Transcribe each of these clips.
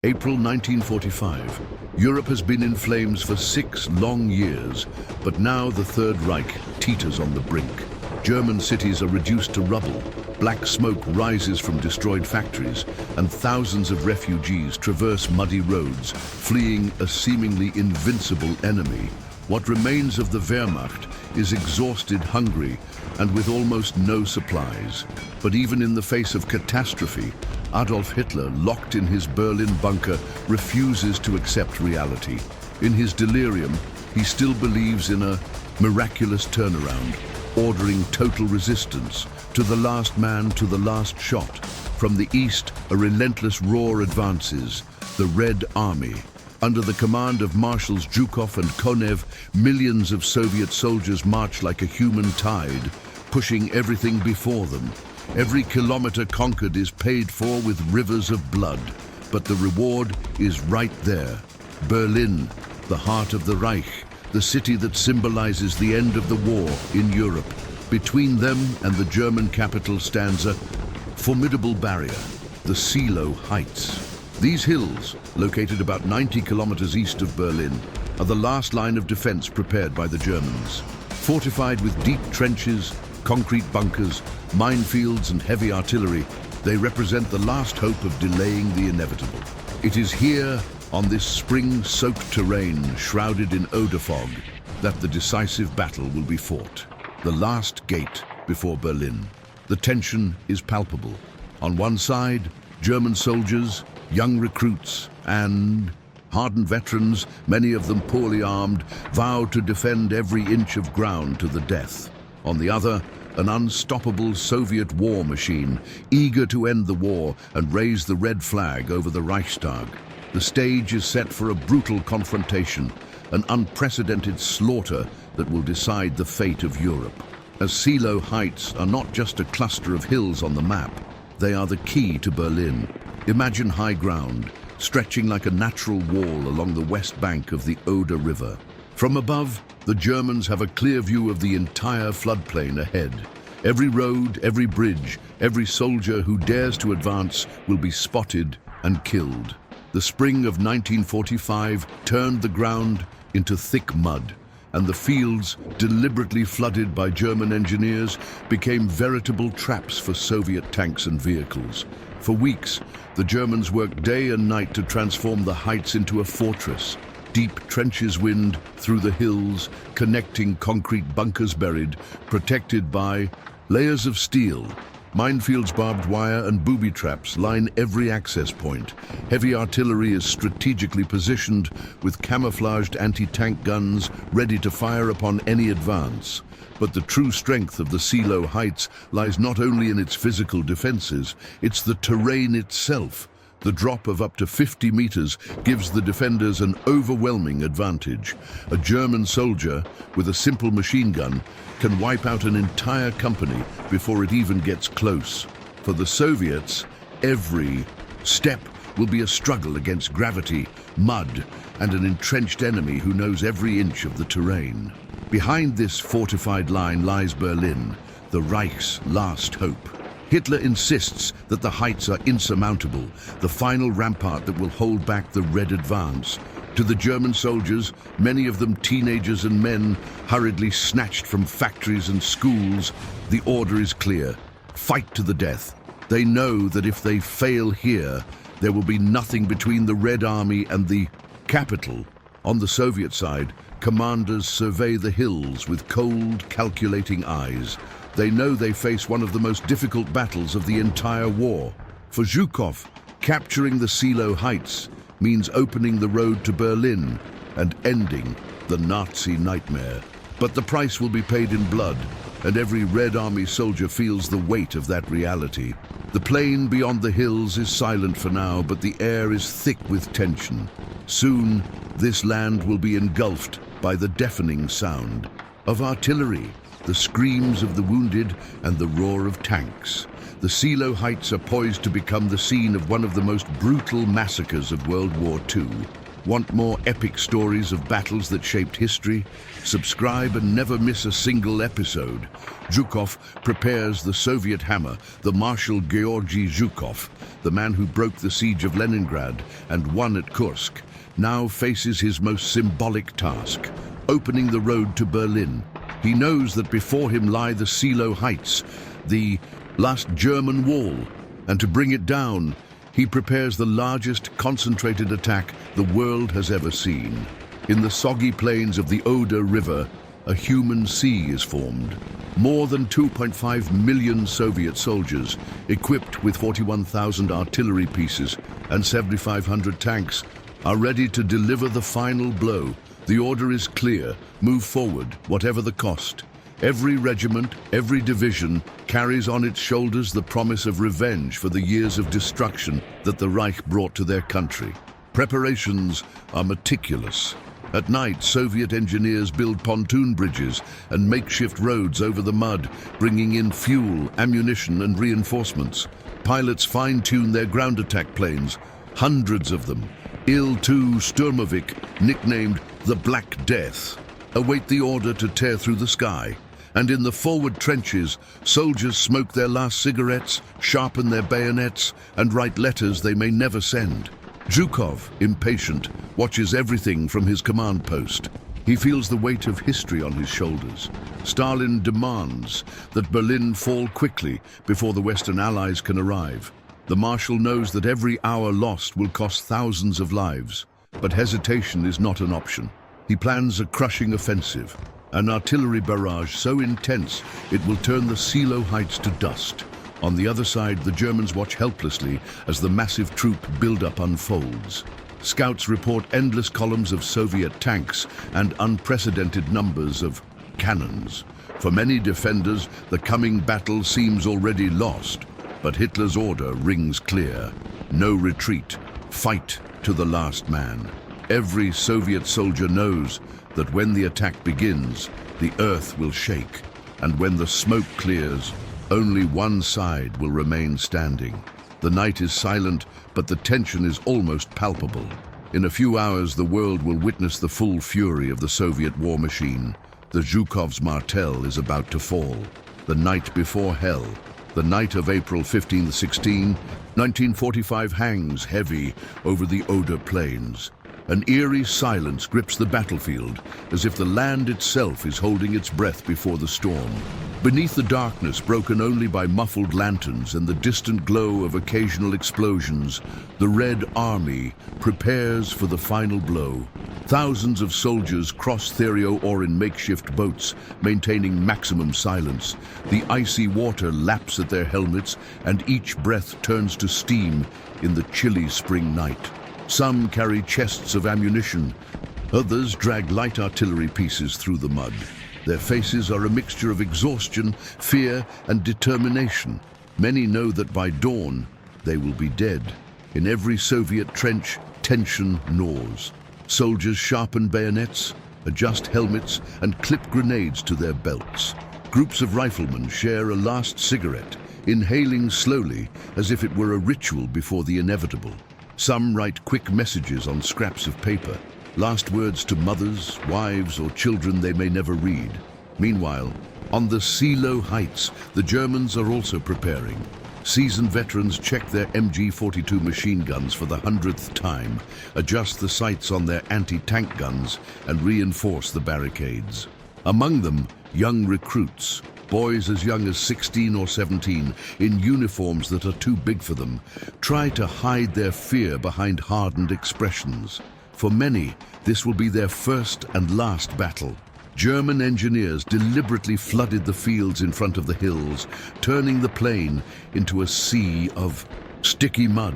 April 1945. Europe has been in flames for 6 long years, but now the Third Reich teeters on the brink. German cities are reduced to rubble, black smoke rises from destroyed factories, and thousands of refugees traverse muddy roads, fleeing a seemingly invincible enemy. What remains of the Wehrmacht is exhausted, hungry, and with almost no supplies. But even in the face of catastrophe, Adolf Hitler, locked in his Berlin bunker, refuses to accept reality. In his delirium, he still believes in a miraculous turnaround, ordering total resistance, to the last man, to the last shot. From the east, a relentless roar advances, the Red Army. Under the command of Marshals Zhukov and Konev, millions of Soviet soldiers march like a human tide, pushing everything before them. Every kilometer conquered is paid for with rivers of blood, but the reward is right there. Berlin, the heart of the Reich, the city that symbolizes the end of the war in Europe. Between them and the German capital stands a formidable barrier, the Seelow Heights. These hills, located about 90 kilometers east of Berlin, are the last line of defense prepared by the Germans. Fortified with deep trenches, concrete bunkers, minefields and heavy artillery, they represent the last hope of delaying the inevitable. It is here, on this spring-soaked terrain shrouded in odor fog, that the decisive battle will be fought. The last gate before Berlin. The tension is palpable. On one side, German soldiers, young recruits, and hardened veterans, many of them poorly armed, vow to defend every inch of ground to the death. On the other, an unstoppable Soviet war machine, eager to end the war and raise the red flag over the Reichstag. The stage is set for a brutal confrontation, an unprecedented slaughter that will decide the fate of Europe. As Seelow Heights are not just a cluster of hills on the map, they are the key to Berlin. Imagine high ground, stretching like a natural wall along the west bank of the Oder River. From above, the Germans have a clear view of the entire floodplain ahead. Every road, every bridge, every soldier who dares to advance will be spotted and killed. The spring of 1945 turned the ground into thick mud, and the fields, deliberately flooded by German engineers, became veritable traps for Soviet tanks and vehicles. For weeks, the Germans worked day and night to transform the heights into a fortress. Deep trenches wind through the hills, connecting concrete bunkers buried, protected by layers of steel. Minefields, barbed wire and booby traps line every access point. Heavy artillery is strategically positioned with camouflaged anti-tank guns ready to fire upon any advance. But the true strength of the Seelow Heights lies not only in its physical defenses, it's the terrain itself. The drop of up to 50 meters gives the defenders an overwhelming advantage. A German soldier with a simple machine gun can wipe out an entire company before it even gets close. For the Soviets, every step will be a struggle against gravity, mud, and an entrenched enemy who knows every inch of the terrain. Behind this fortified line lies Berlin, the Reich's last hope. Hitler insists that the heights are insurmountable, the final rampart that will hold back the Red advance. To the German soldiers, many of them teenagers and men, hurriedly snatched from factories and schools, the order is clear: fight to the death. They know that if they fail here, there will be nothing between the Red Army and the capital. On the Soviet side, commanders survey the hills with cold, calculating eyes. They know they face one of the most difficult battles of the entire war. For Zhukov, capturing the Seelow Heights means opening the road to Berlin and ending the Nazi nightmare. But the price will be paid in blood, and every Red Army soldier feels the weight of that reality. The plain beyond the hills is silent for now, but the air is thick with tension. Soon, this land will be engulfed by the deafening sound of artillery, the screams of the wounded, and the roar of tanks. The Seelow Heights are poised to become the scene of one of the most brutal massacres of World War II. Want more epic stories of battles that shaped history? Subscribe and never miss a single episode. Zhukov prepares the Soviet hammer, the Marshal Georgy Zhukov, the man who broke the siege of Leningrad and won at Kursk, now faces his most symbolic task, opening the road to Berlin. He knows that before him lie the Seelow Heights, the last German wall, and to bring it down, he prepares the largest concentrated attack the world has ever seen. In the soggy plains of the Oder River, a human sea is formed. More than 2.5 million Soviet soldiers, equipped with 41,000 artillery pieces and 7,500 tanks, are ready to deliver the final blow. The order is clear: move forward, whatever the cost. Every regiment, every division carries on its shoulders the promise of revenge for the years of destruction that the Reich brought to their country. Preparations are meticulous. At night, Soviet engineers build pontoon bridges and makeshift roads over the mud, bringing in fuel, ammunition, and reinforcements. Pilots fine-tune their ground attack planes, hundreds of them. Il-2 Sturmovik, nicknamed the Black Death, await the order to tear through the sky. And in the forward trenches, soldiers smoke their last cigarettes, sharpen their bayonets, and write letters they may never send. Zhukov, impatient, watches everything from his command post. He feels the weight of history on his shoulders. Stalin demands that Berlin fall quickly before the Western Allies can arrive. The Marshal knows that every hour lost will cost thousands of lives, but hesitation is not an option. He plans a crushing offensive, an artillery barrage so intense it will turn the Seelow Heights to dust. On the other side, the Germans watch helplessly as the massive troop buildup unfolds. Scouts report endless columns of Soviet tanks and unprecedented numbers of cannons. For many defenders, the coming battle seems already lost, but Hitler's order rings clear: no retreat, fight to the last man. Every Soviet soldier knows that when the attack begins, the earth will shake, and when the smoke clears, only one side will remain standing. The night is silent, but the tension is almost palpable. In a few hours, the world will witness the full fury of the Soviet war machine. The Zhukov's martel is about to fall. The night before hell, the night of April 15-16, 1945 hangs heavy over the Oder plains. An eerie silence grips the battlefield, as if the land itself is holding its breath before the storm. Beneath the darkness, broken only by muffled lanterns and the distant glow of occasional explosions, the Red Army prepares for the final blow. Thousands of soldiers cross Therio or in makeshift boats, maintaining maximum silence. The icy water laps at their helmets, and each breath turns to steam in the chilly spring night. Some carry chests of ammunition. Others drag light artillery pieces through the mud. Their faces are a mixture of exhaustion, fear, and determination. Many know that by dawn, they will be dead. In every Soviet trench, tension gnaws. Soldiers sharpen bayonets, adjust helmets, and clip grenades to their belts. Groups of riflemen share a last cigarette, inhaling slowly as if it were a ritual before the inevitable. Some write quick messages on scraps of paper, last words to mothers, wives, or children they may never read. Meanwhile, on the Seelow Heights, the Germans are also preparing. Seasoned veterans check their MG-42 machine guns for the 100th time, adjust the sights on their anti-tank guns, and reinforce the barricades. Among them, young recruits, boys as young as 16 or 17, in uniforms that are too big for them, try to hide their fear behind hardened expressions. For many, this will be their first and last battle. German engineers deliberately flooded the fields in front of the hills, turning the plain into a sea of sticky mud.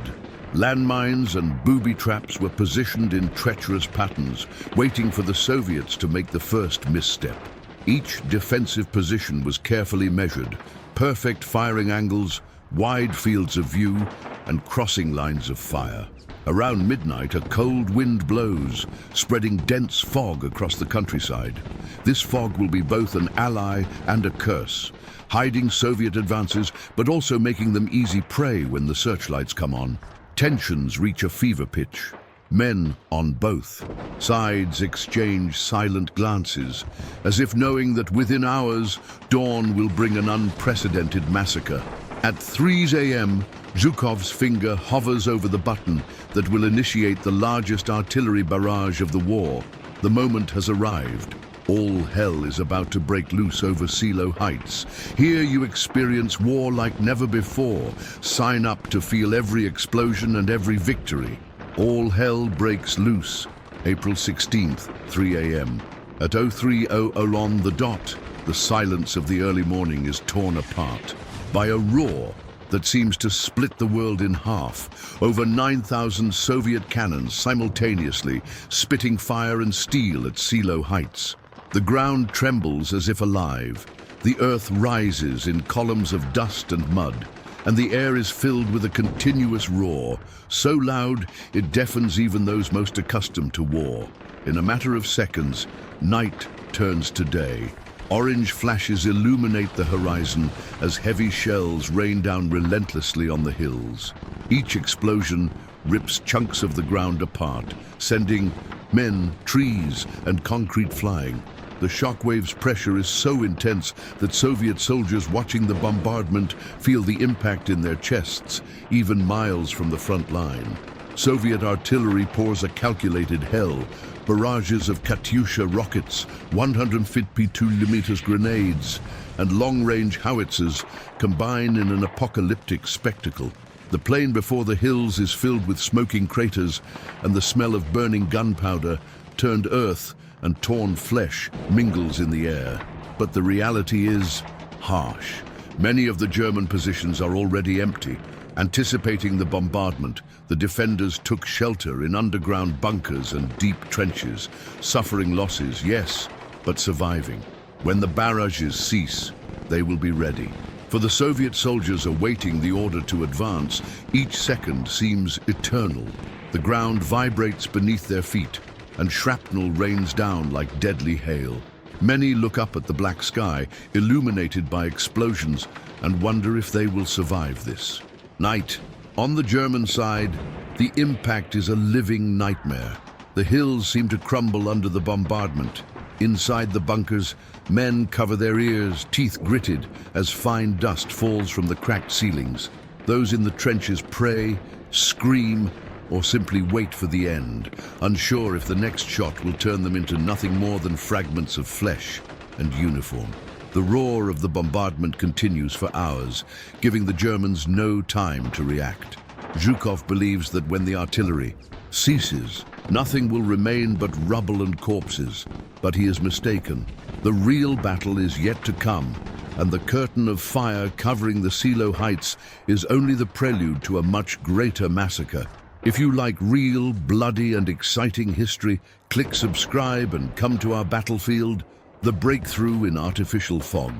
Landmines and booby traps were positioned in treacherous patterns, waiting for the Soviets to make the first misstep. Each defensive position was carefully measured, perfect firing angles, wide fields of view, and crossing lines of fire. Around midnight, a cold wind blows, spreading dense fog across the countryside. This fog will be both an ally and a curse, hiding Soviet advances, but also making them easy prey when the searchlights come on. Tensions reach a fever pitch. Men on both sides exchange silent glances, as if knowing that within hours, dawn will bring an unprecedented massacre. At 3 a.m., Zhukov's finger hovers over the button that will initiate the largest artillery barrage of the war. The moment has arrived. All hell is about to break loose over Seelow Heights. Here you experience war like never before. Sign up to feel every explosion and every victory. All hell breaks loose. April 16th, 3 a.m. At 03:00 on the dot, the silence of the early morning is torn apart by a roar that seems to split the world in half. Over 9,000 Soviet cannons simultaneously spitting fire and steel at Seelow Heights. The ground trembles as if alive. The earth rises in columns of dust and mud, and the air is filled with a continuous roar, so loud it deafens even those most accustomed to war. In a matter of seconds, night turns to day. Orange flashes illuminate the horizon as heavy shells rain down relentlessly on the hills. Each explosion rips chunks of the ground apart, sending men, trees, and concrete flying. The shockwave's pressure is so intense that Soviet soldiers watching the bombardment feel the impact in their chests, even miles from the front line. Soviet artillery pours a calculated hell. Barrages of Katyusha rockets, 152mm grenades, and long-range howitzers combine in an apocalyptic spectacle. The plain before the hills is filled with smoking craters, and the smell of burning gunpowder, turned earth, and torn flesh mingles in the air. But the reality is harsh. Many of the German positions are already empty. Anticipating the bombardment, the defenders took shelter in underground bunkers and deep trenches, suffering losses, yes, but surviving. When the barrages cease, they will be ready. For the Soviet soldiers awaiting the order to advance, each second seems eternal. The ground vibrates beneath their feet, and shrapnel rains down like deadly hail. Many look up at the black sky, illuminated by explosions, and wonder if they will survive this. Night. On the German side, the impact is a living nightmare. The hills seem to crumble under the bombardment. Inside the bunkers, men cover their ears, teeth gritted, as fine dust falls from the cracked ceilings. Those in the trenches pray, scream, or simply wait for the end, unsure if the next shot will turn them into nothing more than fragments of flesh and uniform. The roar of the bombardment continues for hours, giving the Germans no time to react. Zhukov believes that when the artillery ceases, nothing will remain but rubble and corpses. But he is mistaken. The real battle is yet to come, and the curtain of fire covering the Seelow Heights is only the prelude to a much greater massacre. If you like real, bloody, and exciting history, click subscribe and come to our battlefield. The breakthrough in artificial fog.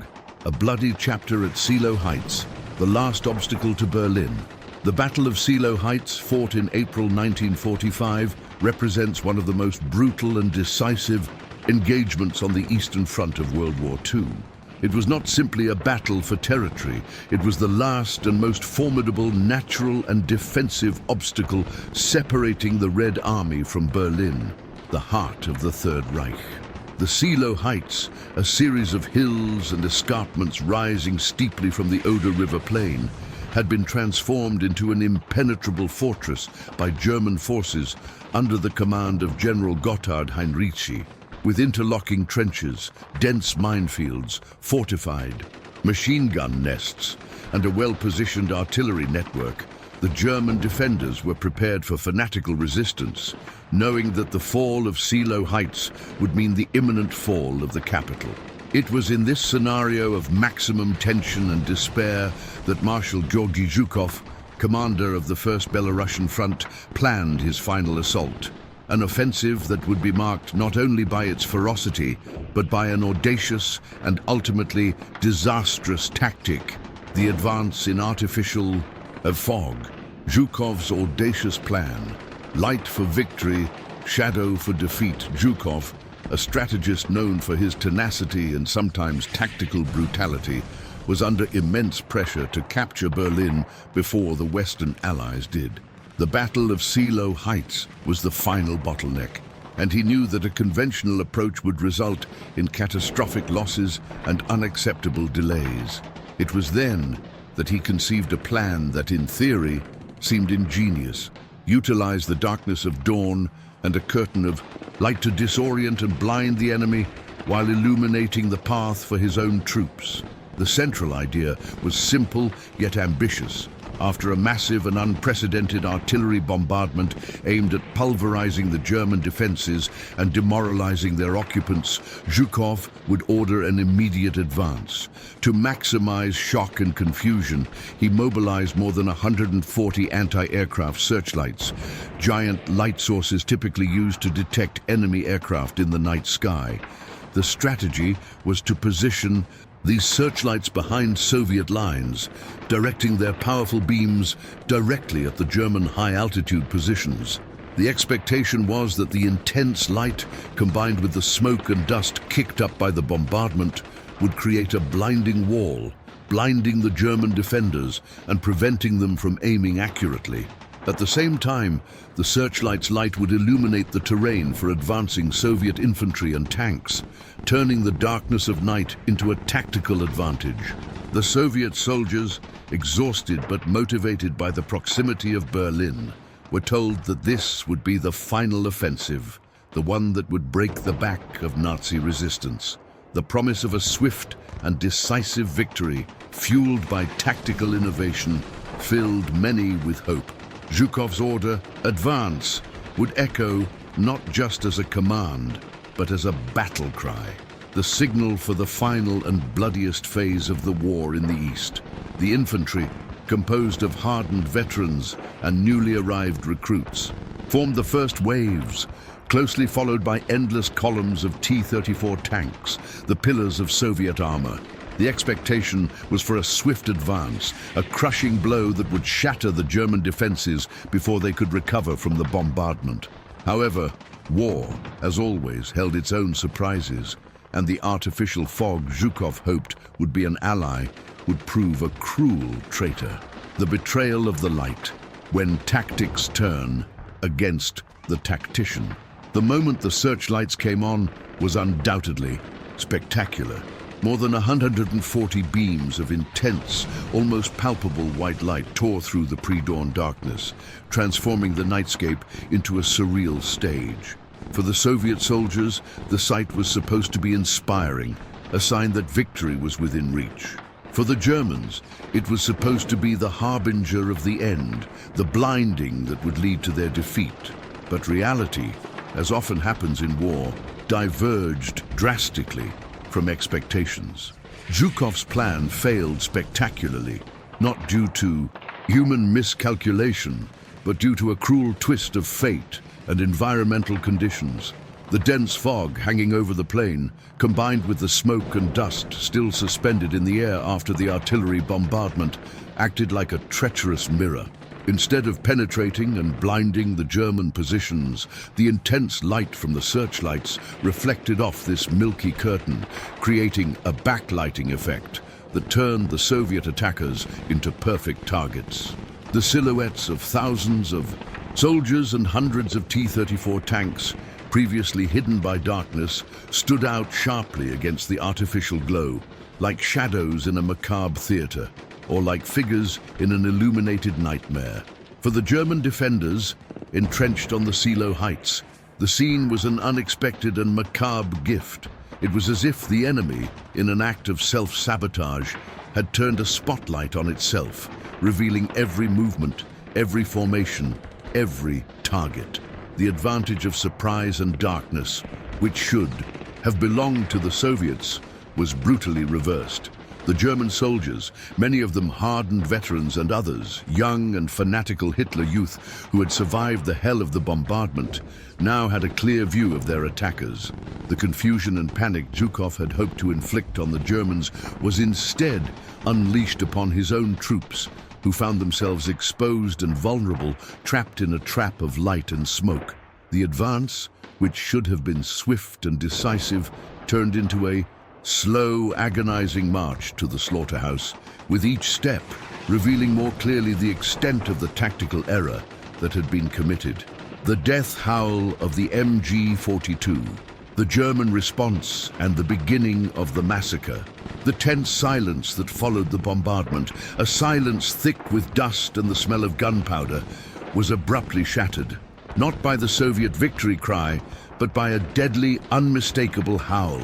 A bloody chapter at Seelow Heights, the last obstacle to Berlin. The Battle of Seelow Heights, fought in April 1945, represents one of the most brutal and decisive engagements on the Eastern Front of World War II. It was not simply a battle for territory. It was the last and most formidable natural and defensive obstacle separating the Red Army from Berlin, the heart of the Third Reich. The Seelow Heights, a series of hills and escarpments rising steeply from the Oder River plain, had been transformed into an impenetrable fortress by German forces under the command of General Gotthard Heinrici. With interlocking trenches, dense minefields, fortified machine gun nests, and a well-positioned artillery network, the German defenders were prepared for fanatical resistance, knowing that the fall of Seelow Heights would mean the imminent fall of the capital. It was in this scenario of maximum tension and despair that Marshal Georgy Zhukov, commander of the First Belarusian Front, planned his final assault. An offensive that would be marked not only by its ferocity, but by an audacious and ultimately disastrous tactic, the advance in artificial fog. Zhukov's audacious plan. Light for victory, shadow for defeat. Zhukov, a strategist known for his tenacity and sometimes tactical brutality, was under immense pressure to capture Berlin before the Western Allies did. The Battle of Seelow Heights was the final bottleneck, and he knew that a conventional approach would result in catastrophic losses and unacceptable delays. It was then that he conceived a plan that, in theory, seemed ingenious. Utilize the darkness of dawn and a curtain of light to disorient and blind the enemy while illuminating the path for his own troops. The central idea was simple yet ambitious. After a massive and unprecedented artillery bombardment aimed at pulverizing the German defenses and demoralizing their occupants, Zhukov would order an immediate advance. To maximize shock and confusion, he mobilized more than 140 anti-aircraft searchlights, giant light sources typically used to detect enemy aircraft in the night sky. The strategy was to position these searchlights behind Soviet lines, directing their powerful beams directly at the German high-altitude positions. The expectation was that the intense light, combined with the smoke and dust kicked up by the bombardment, would create a blinding wall, blinding the German defenders and preventing them from aiming accurately. At the same time, the searchlight's light would illuminate the terrain for advancing Soviet infantry and tanks, turning the darkness of night into a tactical advantage. The Soviet soldiers, exhausted but motivated by the proximity of Berlin, were told that this would be the final offensive, the one that would break the back of Nazi resistance. The promise of a swift and decisive victory, fueled by tactical innovation, filled many with hope. Zhukov's order, "Advance," would echo not just as a command, but as a battle cry, the signal for the final and bloodiest phase of the war in the East. The infantry, composed of hardened veterans and newly arrived recruits, formed the first waves, closely followed by endless columns of T-34 tanks, the pillars of Soviet armor. The expectation was for a swift advance, a crushing blow that would shatter the German defenses before they could recover from the bombardment. However, war, as always, held its own surprises, and the artificial fog Zhukov hoped would be an ally would prove a cruel traitor. The betrayal of the light, when tactics turn against the tactician. The moment the searchlights came on was undoubtedly spectacular. More than 140 beams of intense, almost palpable white light tore through the pre-dawn darkness, transforming the nightscape into a surreal stage. For the Soviet soldiers, the sight was supposed to be inspiring, a sign that victory was within reach. For the Germans, it was supposed to be the harbinger of the end, the blinding that would lead to their defeat. But reality, as often happens in war, diverged drastically from expectations. Zhukov's plan failed spectacularly, not due to human miscalculation, but due to a cruel twist of fate and environmental conditions. The dense fog hanging over the plain, combined with the smoke and dust still suspended in the air after the artillery bombardment, acted like a treacherous mirror. Instead of penetrating and blinding the German positions, the intense light from the searchlights reflected off this milky curtain, creating a backlighting effect that turned the Soviet attackers into perfect targets. The silhouettes of thousands of soldiers and hundreds of T-34 tanks, previously hidden by darkness, stood out sharply against the artificial glow, like shadows in a macabre theater, or like figures in an illuminated nightmare. For the German defenders, entrenched on the Seelow Heights, the scene was an unexpected and macabre gift. It was as if the enemy, in an act of self-sabotage, had turned a spotlight on itself, revealing every movement, every formation, every target. The advantage of surprise and darkness, which should have belonged to the Soviets, was brutally reversed. The German soldiers, many of them hardened veterans and others, young and fanatical Hitler youth who had survived the hell of the bombardment, now had a clear view of their attackers. The confusion and panic Zhukov had hoped to inflict on the Germans was instead unleashed upon his own troops, who found themselves exposed and vulnerable, trapped in a trap of light and smoke. The advance, which should have been swift and decisive, turned into a slow, agonizing march to the slaughterhouse, with each step revealing more clearly the extent of the tactical error that had been committed. The death howl of the MG-42, the German response and the beginning of the massacre. The tense silence that followed the bombardment, a silence thick with dust and the smell of gunpowder, was abruptly shattered, not by the Soviet victory cry, but by a deadly, unmistakable howl,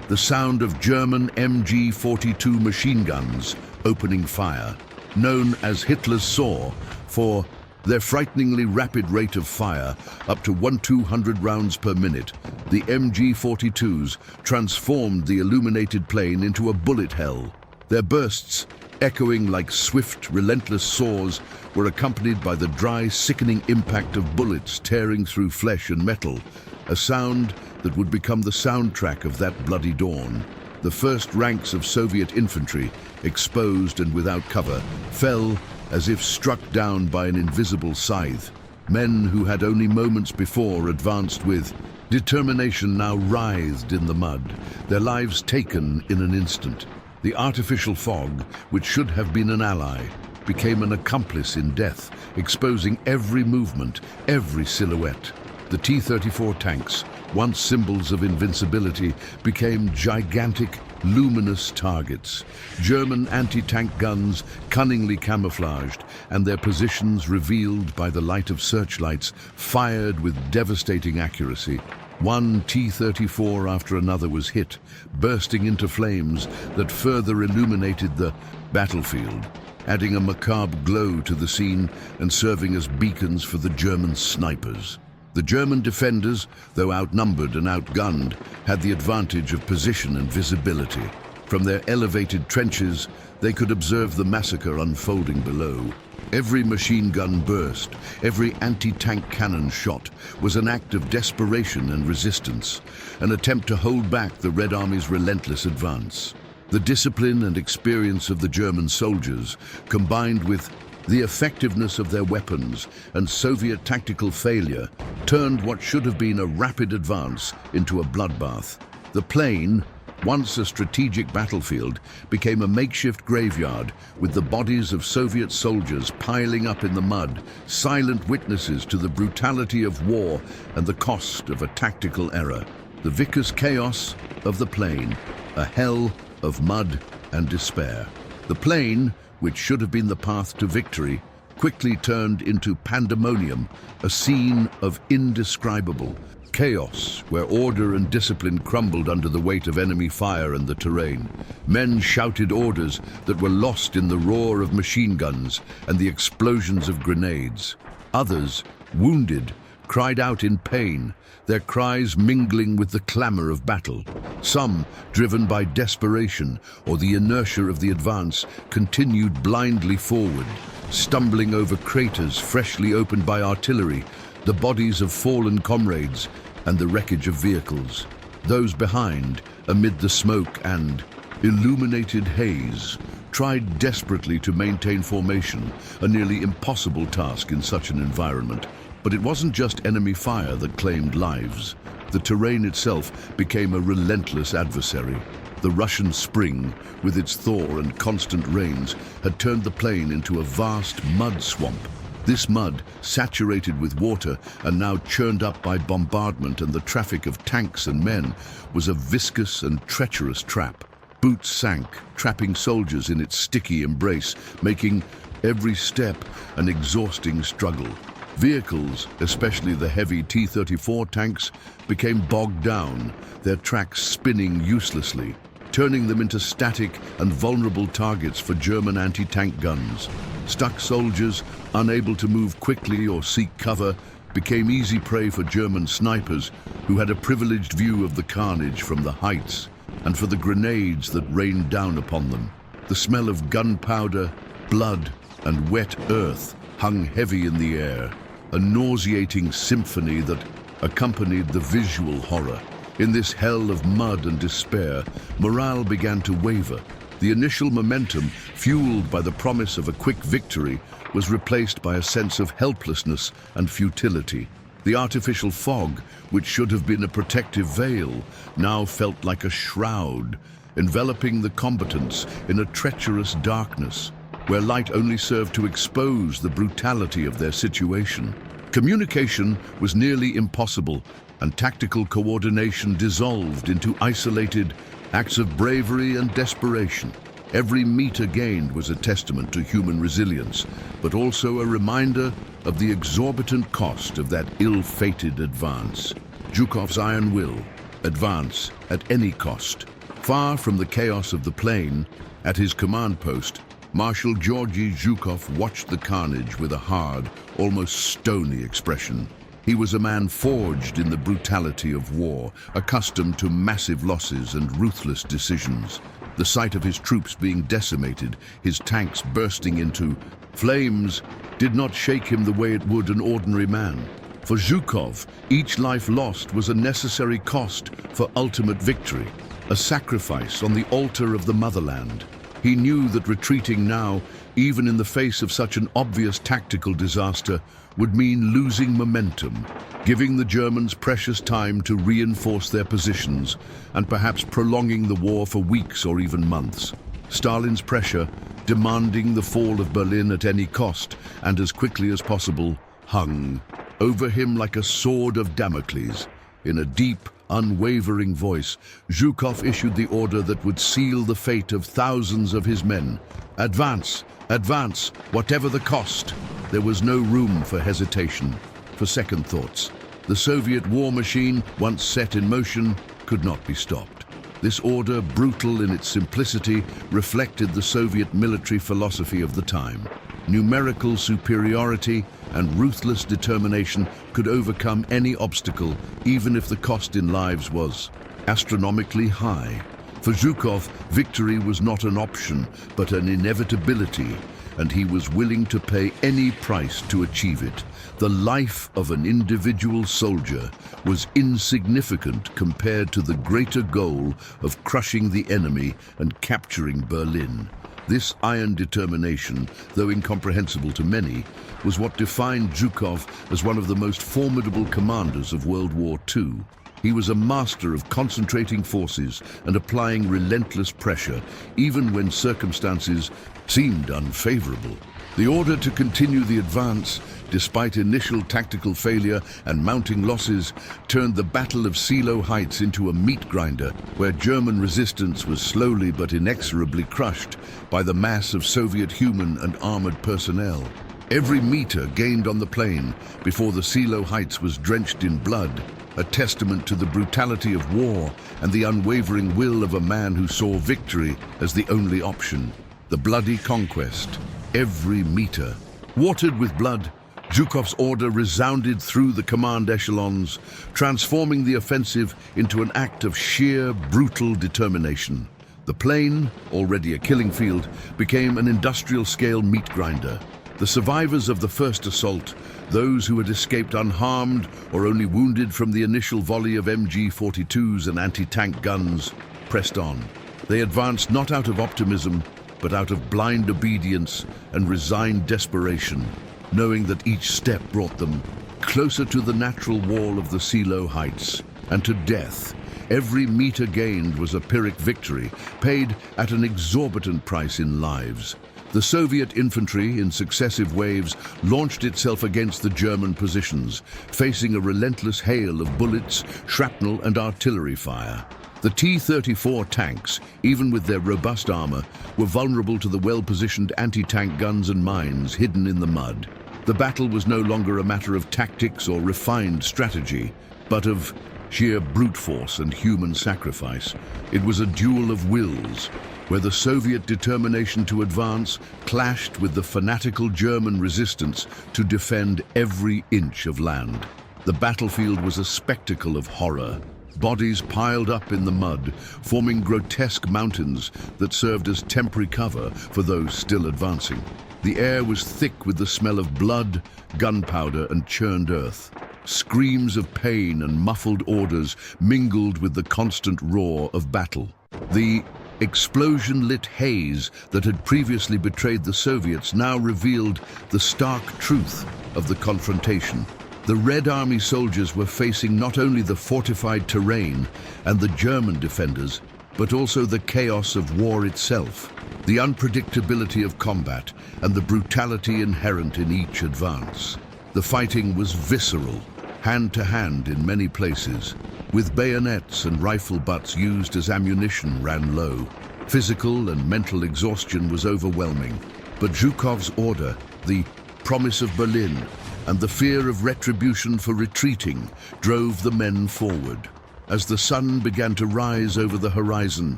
the sound of German MG-42 machine guns opening fire, known as Hitler's Saw for their frighteningly rapid rate of fire, up to 1,200 rounds per minute. The MG-42s transformed the illuminated plane into a bullet hell. Their bursts, echoing like swift, relentless saws, were accompanied by the dry, sickening impact of bullets tearing through flesh and metal, a sound that would become the soundtrack of that bloody dawn. The first ranks of Soviet infantry, exposed and without cover, fell as if struck down by an invisible scythe. Men who had only moments before advanced with determination now writhed in the mud, their lives taken in an instant. The artificial fog, which should have been an ally, became an accomplice in death, exposing every movement, every silhouette. The T-34 tanks, once symbols of invincibility, became gigantic, luminous targets. German anti-tank guns cunningly camouflaged and their positions revealed by the light of searchlights fired with devastating accuracy. One T-34 after another was hit, bursting into flames that further illuminated the battlefield, adding a macabre glow to the scene and serving as beacons for the German snipers. The German defenders, though outnumbered and outgunned, had the advantage of position and visibility. From their elevated trenches, they could observe the massacre unfolding below. Every machine gun burst, every anti-tank cannon shot was an act of desperation and resistance, an attempt to hold back the Red Army's relentless advance. The discipline and experience of the German soldiers, combined with the effectiveness of their weapons and Soviet tactical failure, turned what should have been a rapid advance into a bloodbath. The plain, once a strategic battlefield, became a makeshift graveyard with the bodies of Soviet soldiers piling up in the mud, silent witnesses to the brutality of war and the cost of a tactical error. The vicious chaos of the plain, a hell of mud and despair. The plain, which should have been the path to victory, quickly turned into pandemonium, a scene of indescribable chaos where order and discipline crumbled under the weight of enemy fire and the terrain. Men shouted orders that were lost in the roar of machine guns and the explosions of grenades. Others, wounded, cried out in pain, their cries mingling with the clamor of battle. Some, driven by desperation or the inertia of the advance, continued blindly forward, stumbling over craters freshly opened by artillery, the bodies of fallen comrades, and the wreckage of vehicles. Those behind, amid the smoke and illuminated haze, tried desperately to maintain formation, a nearly impossible task in such an environment. But it wasn't just enemy fire that claimed lives. The terrain itself became a relentless adversary. The Russian spring, with its thaw and constant rains, had turned the plain into a vast mud swamp. This mud, saturated with water and now churned up by bombardment and the traffic of tanks and men, was a viscous and treacherous trap. Boots sank, trapping soldiers in its sticky embrace, making every step an exhausting struggle. Vehicles, especially the heavy T-34 tanks, became bogged down, their tracks spinning uselessly, turning them into static and vulnerable targets for German anti-tank guns. Stuck soldiers, unable to move quickly or seek cover, became easy prey for German snipers who had a privileged view of the carnage from the heights and for the grenades that rained down upon them. The smell of gunpowder, blood, and wet earth hung heavy in the air, a nauseating symphony that accompanied the visual horror. In this hell of mud and despair, morale began to waver. The initial momentum, fueled by the promise of a quick victory, was replaced by a sense of helplessness and futility. The artificial fog, which should have been a protective veil, now felt like a shroud, enveloping the combatants in a treacherous darkness. where light only served to expose the brutality of their situation. Communication was nearly impossible, and tactical coordination dissolved into isolated acts of bravery and desperation. Every meter gained was a testament to human resilience, but also a reminder of the exorbitant cost of that ill-fated advance. Zhukov's iron will, advance at any cost. Far from the chaos of the plain, at his command post, Marshal Georgy Zhukov watched the carnage with a hard, almost stony expression. He was a man forged in the brutality of war, accustomed to massive losses and ruthless decisions. The sight of his troops being decimated, his tanks bursting into flames, did not shake him the way it would an ordinary man. For Zhukov, each life lost was a necessary cost for ultimate victory, a sacrifice on the altar of the motherland. He knew that retreating now, even in the face of such an obvious tactical disaster, would mean losing momentum, giving the Germans precious time to reinforce their positions and perhaps prolonging the war for weeks or even months. Stalin's pressure, demanding the fall of Berlin at any cost and as quickly as possible, hung over him like a sword of Damocles. In a deep, unwavering voice, Zhukov issued the order that would seal the fate of thousands of his men. Advance, advance, whatever the cost. There was no room for hesitation, for second thoughts. The Soviet war machine, once set in motion, could not be stopped. This order, brutal in its simplicity, reflected the Soviet military philosophy of the time. Numerical superiority and ruthless determination could overcome any obstacle, even if the cost in lives was astronomically high. For Zhukov, victory was not an option, but an inevitability, and he was willing to pay any price to achieve it. The life of an individual soldier was insignificant compared to the greater goal of crushing the enemy and capturing Berlin. This iron determination, though incomprehensible to many, was what defined Zhukov as one of the most formidable commanders of World War II. He was a master of concentrating forces and applying relentless pressure, even when circumstances seemed unfavorable. The order to continue the advance, despite initial tactical failure and mounting losses, turned the Battle of Seelow Heights into a meat grinder, where German resistance was slowly but inexorably crushed by the mass of Soviet human and armored personnel. Every meter gained on the plain before the Seelow Heights was drenched in blood, a testament to the brutality of war and the unwavering will of a man who saw victory as the only option. The bloody conquest, every meter. Watered with blood, Zhukov's order resounded through the command echelons, transforming the offensive into an act of sheer, brutal determination. The plain, already a killing field, became an industrial-scale meat grinder. The survivors of the first assault, those who had escaped unharmed or only wounded from the initial volley of MG-42s and anti-tank guns, pressed on. They advanced not out of optimism, but out of blind obedience and resigned desperation, knowing that each step brought them closer to the natural wall of the Seelow Heights and to death. Every meter gained was a Pyrrhic victory, paid at an exorbitant price in lives. The Soviet infantry, in successive waves, launched itself against the German positions, facing a relentless hail of bullets, shrapnel, and artillery fire. The T-34 tanks, even with their robust armor, were vulnerable to the well-positioned anti-tank guns and mines hidden in the mud. The battle was no longer a matter of tactics or refined strategy, but of sheer brute force and human sacrifice. It was a duel of wills, where the Soviet determination to advance clashed with the fanatical German resistance to defend every inch of land. The battlefield was a spectacle of horror. Bodies piled up in the mud, forming grotesque mountains that served as temporary cover for those still advancing. The air was thick with the smell of blood, gunpowder, and churned earth. Screams of pain and muffled orders mingled with the constant roar of battle. The explosion-lit haze that had previously betrayed the Soviets now revealed the stark truth of the confrontation. The Red Army soldiers were facing not only the fortified terrain and the German defenders, but also the chaos of war itself. the unpredictability of combat, and the brutality inherent in each advance. The fighting was visceral, hand-to-hand in many places, with bayonets and rifle butts used as ammunition ran low. Physical and mental exhaustion was overwhelming, but Zhukov's order, the promise of Berlin, and the fear of retribution for retreating drove the men forward. As the sun began to rise over the horizon,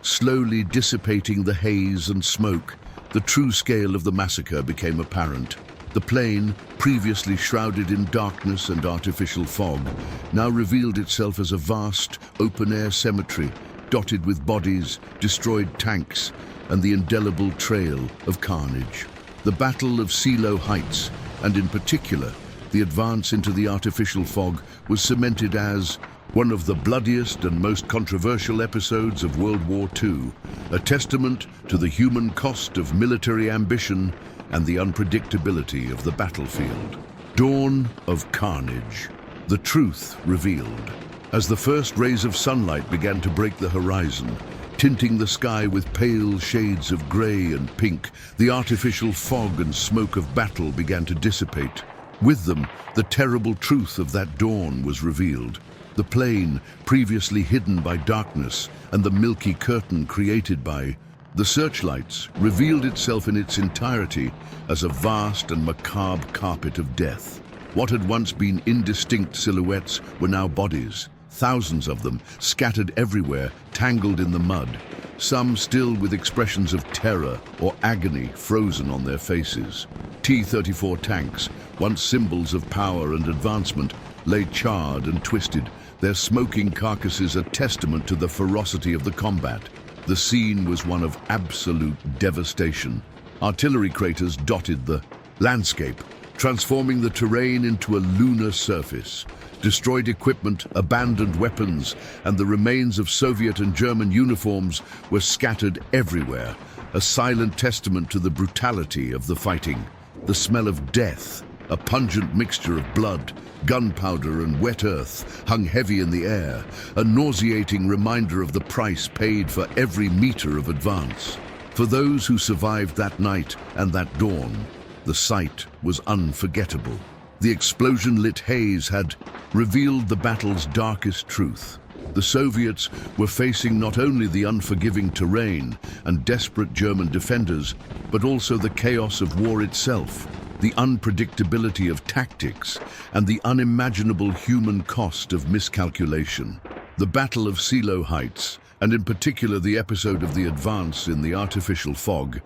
slowly dissipating the haze and smoke, the true scale of the massacre became apparent. The plain, previously shrouded in darkness and artificial fog, now revealed itself as a vast, open-air cemetery, dotted with bodies, destroyed tanks, and the indelible trail of carnage. The Battle of Seelow Heights, and in particular, the advance into the artificial fog, was cemented as one of the bloodiest and most controversial episodes of World War II, a testament to the human cost of military ambition and the unpredictability of the battlefield. Dawn of carnage. The truth revealed. As the first rays of sunlight began to break the horizon, tinting the sky with pale shades of grey and pink, the artificial fog and smoke of battle began to dissipate. With them, the terrible truth of that dawn was revealed. The plain, previously hidden by darkness, and the milky curtain created by the searchlights, revealed itself in its entirety as a vast and macabre carpet of death. What had once been indistinct silhouettes were now bodies, thousands of them, scattered everywhere, tangled in the mud, some still with expressions of terror or agony frozen on their faces. T-34 tanks, once symbols of power and advancement, lay charred and twisted, their smoking carcasses a testament to the ferocity of the combat. The scene was one of absolute devastation. Artillery craters dotted the landscape, transforming the terrain into a lunar surface. Destroyed equipment, abandoned weapons, and the remains of Soviet and German uniforms were scattered everywhere, a silent testament to the brutality of the fighting. The smell of death, a pungent mixture of blood, gunpowder and wet earth, hung heavy in the air, a nauseating reminder of the price paid for every meter of advance. For those who survived that night and that dawn, the sight was unforgettable. The explosion-lit haze had revealed the battle's darkest truth. The Soviets were facing not only the unforgiving terrain and desperate German defenders, but also the chaos of war itself, the unpredictability of tactics, and the unimaginable human cost of miscalculation. The Battle of Seelow Heights, and in particular the episode of the advance in the artificial fog,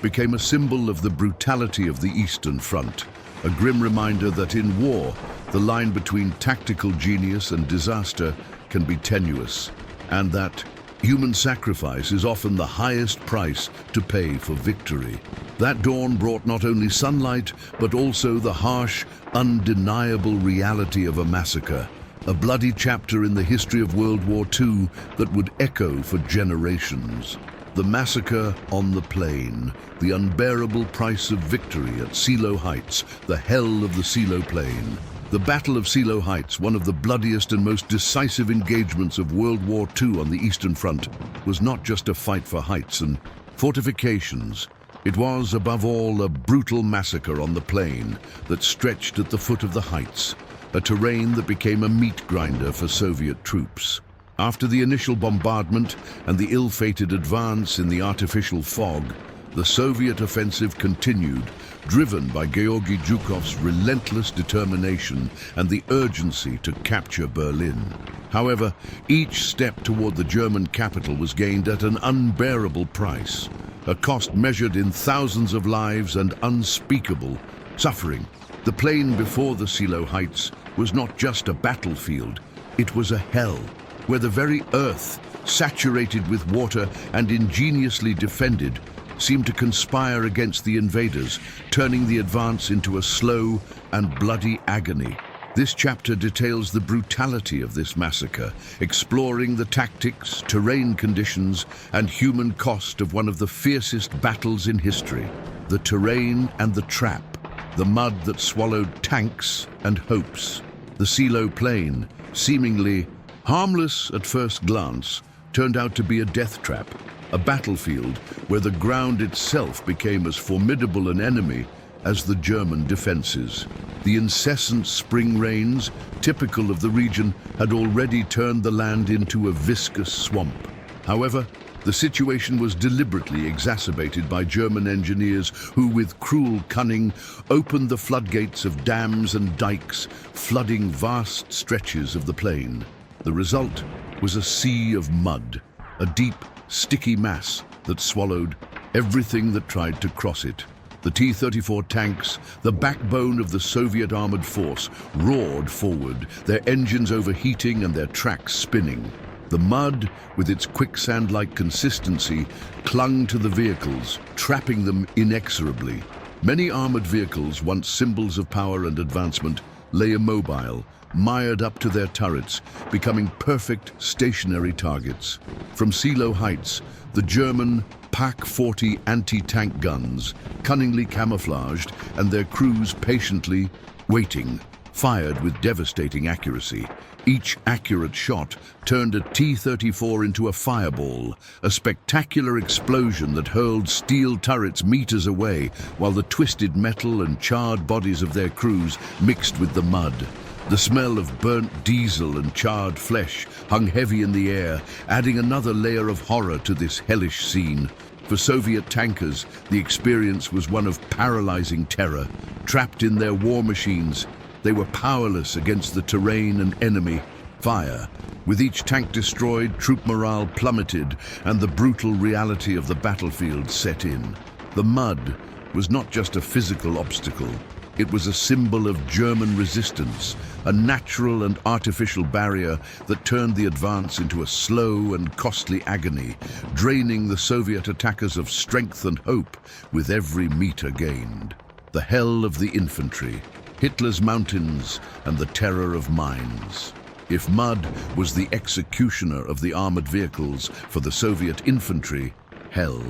became a symbol of the brutality of the Eastern Front, a grim reminder that in war, the line between tactical genius and disaster can be tenuous, and that human sacrifice is often the highest price to pay for victory. That dawn brought not only sunlight, but also the harsh, undeniable reality of a massacre, a bloody chapter in the history of World War II that would echo for generations. The massacre on the plain, the unbearable price of victory at Seelow Heights, the hell of the Seelow Plain. The Battle of Seelow Heights, one of the bloodiest and most decisive engagements of World War II on the Eastern Front, was not just a fight for heights and fortifications. It was, above all, a brutal massacre on the plain that stretched at the foot of the heights, a terrain that became a meat grinder for Soviet troops. After the initial bombardment and the ill-fated advance in the artificial fog, the Soviet offensive continued, driven by Georgy Zhukov's relentless determination and the urgency to capture Berlin. However, each step toward the German capital was gained at an unbearable price, a cost measured in thousands of lives and unspeakable suffering. The plain before the Seelow Heights was not just a battlefield, it was a hell, where the very earth, saturated with water and ingeniously defended, seemed to conspire against the invaders, turning the advance into a slow and bloody agony. This chapter details the brutality of this massacre, exploring the tactics, terrain conditions, and human cost of one of the fiercest battles in history. The terrain and the trap, the mud that swallowed tanks and hopes. The Seelow Plain, seemingly harmless at first glance, turned out to be a death trap, a battlefield where the ground itself became as formidable an enemy as the German defenses. The incessant spring rains, typical of the region, had already turned the land into a viscous swamp. However, the situation was deliberately exacerbated by German engineers who, with cruel cunning, opened the floodgates of dams and dikes, flooding vast stretches of the plain. The result was a sea of mud, a deep, sticky mass that swallowed everything that tried to cross it. The T-34 tanks, the backbone of the Soviet armored force, roared forward, their engines overheating and their tracks spinning. The mud, with its quicksand-like consistency, clung to the vehicles, trapping them inexorably. Many armored vehicles, once symbols of power and advancement, lay immobile, mired up to their turrets, becoming perfect stationary targets. From Seelow Heights, the German Pak-40 anti-tank guns, cunningly camouflaged, and their crews patiently waiting, fired with devastating accuracy. Each accurate shot turned a T-34 into a fireball, a spectacular explosion that hurled steel turrets meters away, while the twisted metal and charred bodies of their crews mixed with the mud. The smell of burnt diesel and charred flesh hung heavy in the air, adding another layer of horror to this hellish scene. For Soviet tankers, the experience was one of paralyzing terror. Trapped in their war machines, they were powerless against the terrain and enemy fire. With each tank destroyed, troop morale plummeted, and the brutal reality of the battlefield set in. The mud was not just a physical obstacle. It was a symbol of German resistance, a natural and artificial barrier that turned the advance into a slow and costly agony, draining the Soviet attackers of strength and hope with every meter gained. The hell of the infantry, Hitler's mountains, and the terror of mines. If mud was the executioner of the armored vehicles for the Soviet infantry, hell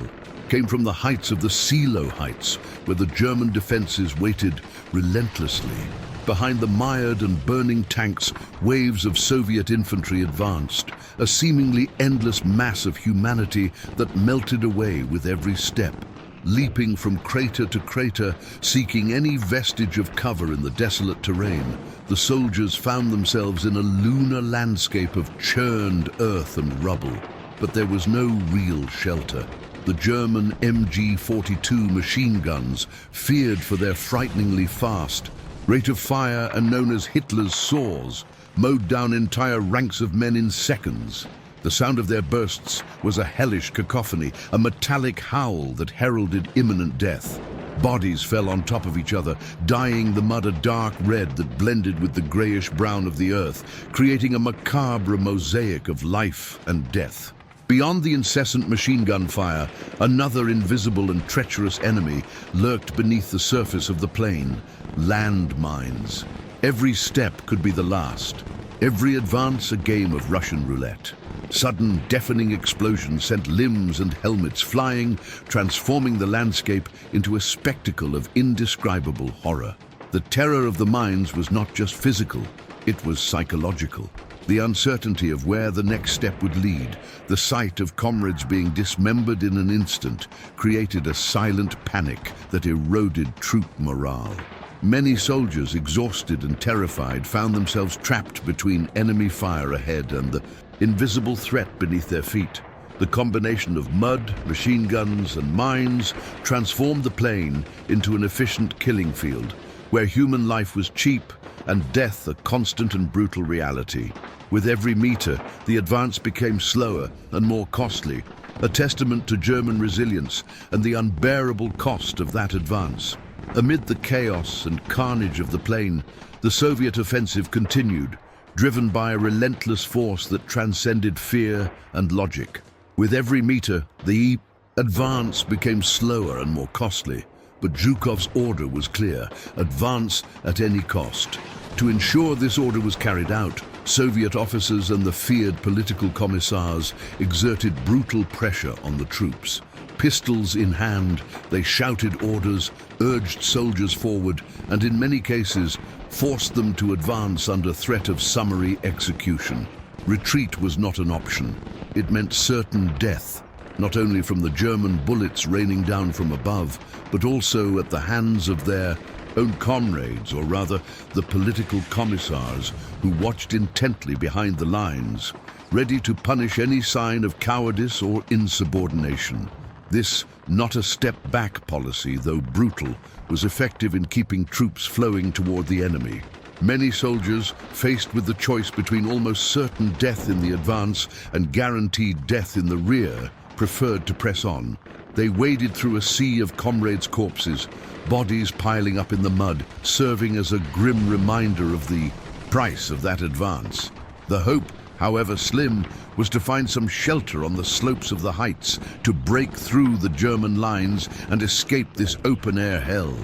came from the heights of the Seelow Heights, where the German defenses waited relentlessly. Behind the mired and burning tanks, waves of Soviet infantry advanced, a seemingly endless mass of humanity that melted away with every step. Leaping from crater to crater, seeking any vestige of cover in the desolate terrain, the soldiers found themselves in a lunar landscape of churned earth and rubble. But there was no real shelter. The German MG-42 machine guns, feared for their frighteningly fast rate of fire and known as Hitler's saws, mowed down entire ranks of men in seconds. The sound of their bursts was a hellish cacophony, a metallic howl that heralded imminent death. Bodies fell on top of each other, dyeing the mud a dark red that blended with the grayish-brown of the earth, creating a macabre mosaic of life and death. Beyond the incessant machine gun fire, another invisible and treacherous enemy lurked beneath the surface of the plain: landmines. Every step could be the last, every advance a game of Russian roulette. Sudden, deafening explosions sent limbs and helmets flying, transforming the landscape into a spectacle of indescribable horror. The terror of the mines was not just physical, it was psychological. The uncertainty of where the next step would lead, the sight of comrades being dismembered in an instant, created a silent panic that eroded troop morale. Many soldiers, exhausted and terrified, found themselves trapped between enemy fire ahead and the invisible threat beneath their feet. The combination of mud, machine guns, and mines transformed the plain into an efficient killing field, where human life was cheap and death a constant and brutal reality. With every meter, the advance became slower and more costly, a testament to German resilience and the unbearable cost of that advance. Amid the chaos and carnage of the plain, the Soviet offensive continued, driven by a relentless force that transcended fear and logic. With every meter, the advance became slower and more costly, but Zhukov's order was clear: advance at any cost. To ensure this order was carried out, Soviet officers and the feared political commissars exerted brutal pressure on the troops. Pistols in hand, they shouted orders, urged soldiers forward, and in many cases, forced them to advance under threat of summary execution. Retreat was not an option. it meant certain death, not only from the German bullets raining down from above, but also at the hands of their own comrades, or rather the political commissars who watched intently behind the lines, ready to punish any sign of cowardice or insubordination. This not a step back policy, though brutal, was effective in keeping troops flowing toward the enemy. Many soldiers, faced with the choice between almost certain death in the advance and guaranteed death in the rear, preferred to press on. They waded through a sea of comrades' corpses, bodies piling up in the mud, serving as a grim reminder of the price of that advance. The hope, however slim, was to find some shelter on the slopes of the heights, to break through the German lines and escape this open-air hell.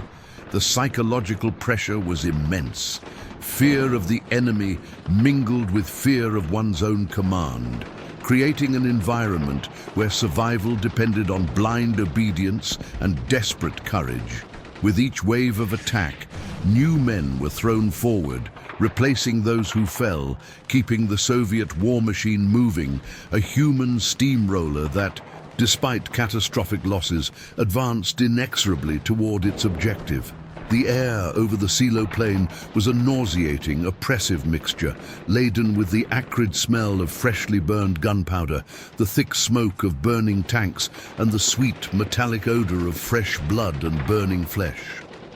The psychological pressure was immense. Fear of the enemy mingled with fear of one's own command, creating an environment where survival depended on blind obedience and desperate courage. With each wave of attack, new men were thrown forward, replacing those who fell, keeping the Soviet war machine moving, a human steamroller that, despite catastrophic losses, advanced inexorably toward its objective. The air over the Seelow plain was a nauseating, oppressive mixture, laden with the acrid smell of freshly burned gunpowder, the thick smoke of burning tanks, and the sweet, metallic odor of fresh blood and burning flesh.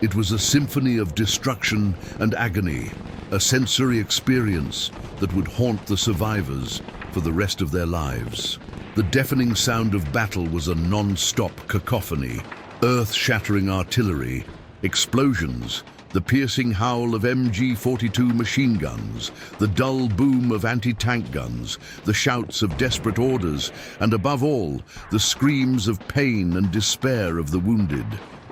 It was a symphony of destruction and agony, a sensory experience that would haunt the survivors for the rest of their lives. The deafening sound of battle was a non-stop cacophony, earth-shattering artillery, explosions, the piercing howl of MG-42 machine guns, the dull boom of anti-tank guns, the shouts of desperate orders, and above all, the screams of pain and despair of the wounded.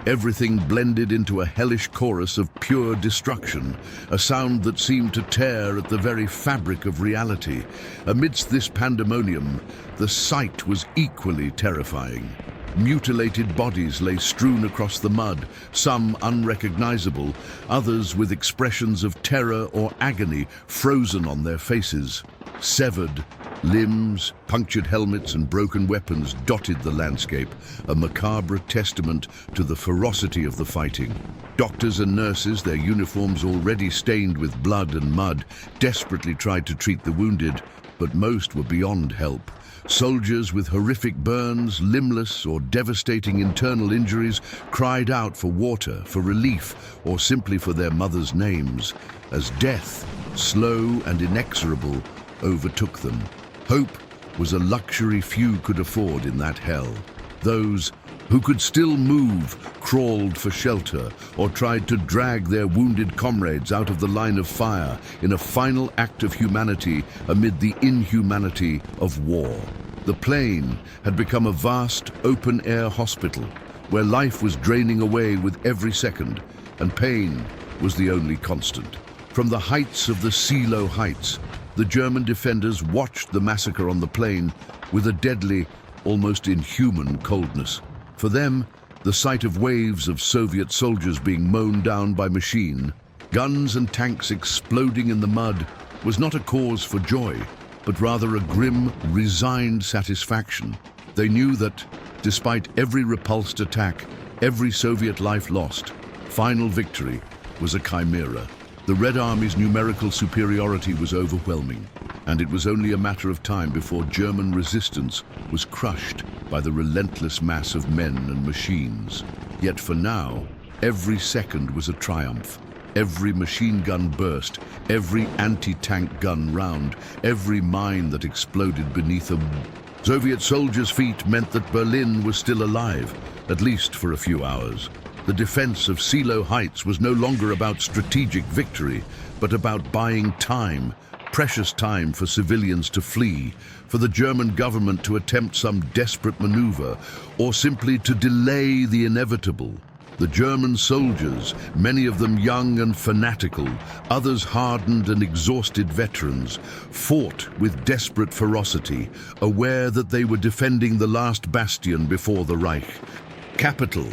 Everything blended into a hellish chorus of pure destruction, a sound that seemed to tear at the very fabric of reality. Amidst this pandemonium, the sight was equally terrifying. Mutilated bodies lay strewn across the mud, some unrecognizable, others with expressions of terror or agony frozen on their faces. Severed limbs, punctured helmets and broken weapons dotted the landscape, a macabre testament to the ferocity of the fighting. Doctors and nurses, their uniforms already stained with blood and mud, desperately tried to treat the wounded, but most were beyond help. Soldiers with horrific burns, limbless or devastating internal injuries cried out for water, for relief, or simply for their mothers' names, as death, slow and inexorable, overtook them. Hope was a luxury few could afford in that hell. Those who could still move crawled for shelter or tried to drag their wounded comrades out of the line of fire in a final act of humanity amid the inhumanity of war. The plain had become a vast open-air hospital where life was draining away with every second, and pain was the only constant. From the heights of the Seelow Heights, the German defenders watched the massacre on the plain with a deadly, almost inhuman coldness. For them, the sight of waves of Soviet soldiers being mown down by machine, guns and tanks exploding in the mud, was not a cause for joy, but rather a grim, resigned satisfaction. They knew that, despite every repulsed attack, every Soviet life lost, final victory was a chimera. The Red Army's numerical superiority was overwhelming, and it was only a matter of time before German resistance was crushed by the relentless mass of men and machines. Yet for now, every second was a triumph. Every machine gun burst, every anti-tank gun round, every mine that exploded beneath a Soviet soldiers' feet meant that Berlin was still alive, at least for a few hours. The defense of Seelow Heights was no longer about strategic victory, but about buying time, precious time for civilians to flee, for the German government to attempt some desperate maneuver, or simply to delay the inevitable. The German soldiers, many of them young and fanatical, others hardened and exhausted veterans, fought with desperate ferocity, aware that they were defending the last bastion before the Reich. Capital,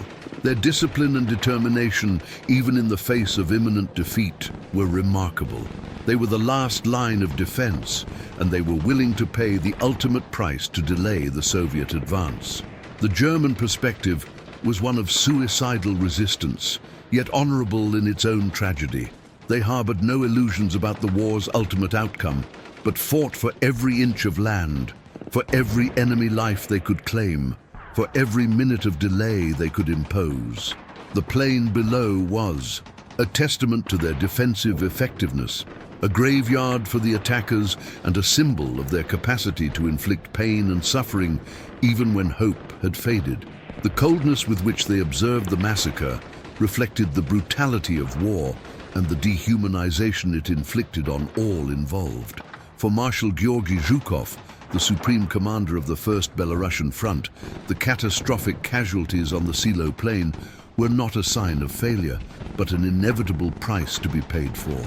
Their discipline and determination, even in the face of imminent defeat, were remarkable. They were the last line of defense, and they were willing to pay the ultimate price to delay the Soviet advance. The German perspective was one of suicidal resistance, yet honorable in its own tragedy. They harbored no illusions about the war's ultimate outcome, but fought for every inch of land, for every enemy life they could claim, for every minute of delay they could impose. The plain below was a testament to their defensive effectiveness, a graveyard for the attackers and a symbol of their capacity to inflict pain and suffering even when hope had faded. The coldness with which they observed the massacre reflected the brutality of war and the dehumanization it inflicted on all involved. For Marshal Georgy Zhukov, the supreme commander of the First Belarusian Front, the catastrophic casualties on the Seelow Plain were not a sign of failure, but an inevitable price to be paid for.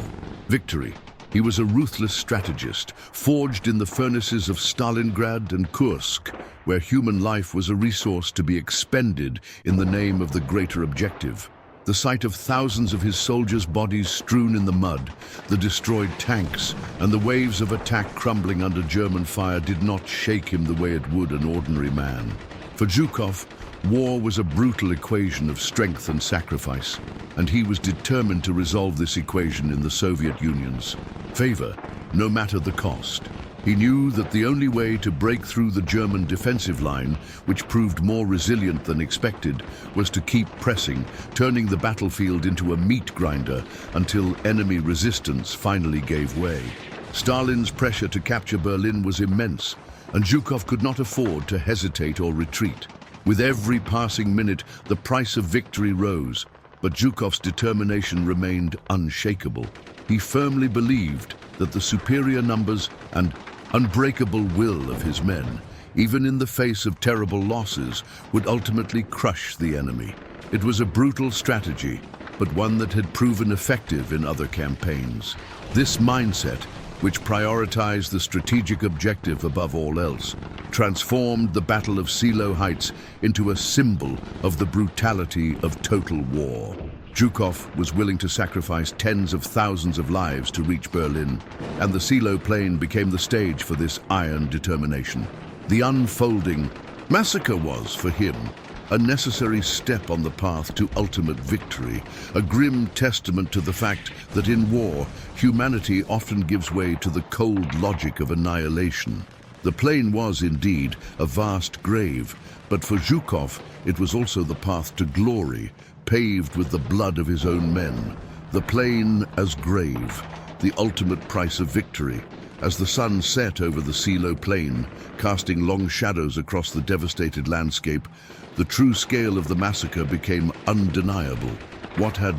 Victory. He was a ruthless strategist, forged in the furnaces of Stalingrad and Kursk, where human life was a resource to be expended in the name of the greater objective. The sight of thousands of his soldiers' bodies strewn in the mud, the destroyed tanks, and the waves of attack crumbling under German fire did not shake him the way it would an ordinary man. For Zhukov, war was a brutal equation of strength and sacrifice, and he was determined to resolve this equation in the Soviet Union's favor, no matter the cost. He knew that the only way to break through the German defensive line, which proved more resilient than expected, was to keep pressing, turning the battlefield into a meat grinder until enemy resistance finally gave way. Stalin's pressure to capture Berlin was immense, and Zhukov could not afford to hesitate or retreat. With every passing minute, the price of victory rose, but Zhukov's determination remained unshakable. He firmly believed that the superior numbers and unbreakable will of his men, even in the face of terrible losses, would ultimately crush the enemy. It was a brutal strategy, but one that had proven effective in other campaigns. This mindset, which prioritized the strategic objective above all else, transformed the Battle of Seelow Heights into a symbol of the brutality of total war. Zhukov was willing to sacrifice tens of thousands of lives to reach Berlin, and the Seelow Plain became the stage for this iron determination. The unfolding massacre was, for him, a necessary step on the path to ultimate victory, a grim testament to the fact that in war, humanity often gives way to the cold logic of annihilation. The plain was indeed a vast grave, but for Zhukov, it was also the path to glory, paved with the blood of his own men. The plain as grave, the ultimate price of victory. As the sun set over the Seelow Plain, casting long shadows across the devastated landscape, the true scale of the massacre became undeniable. What had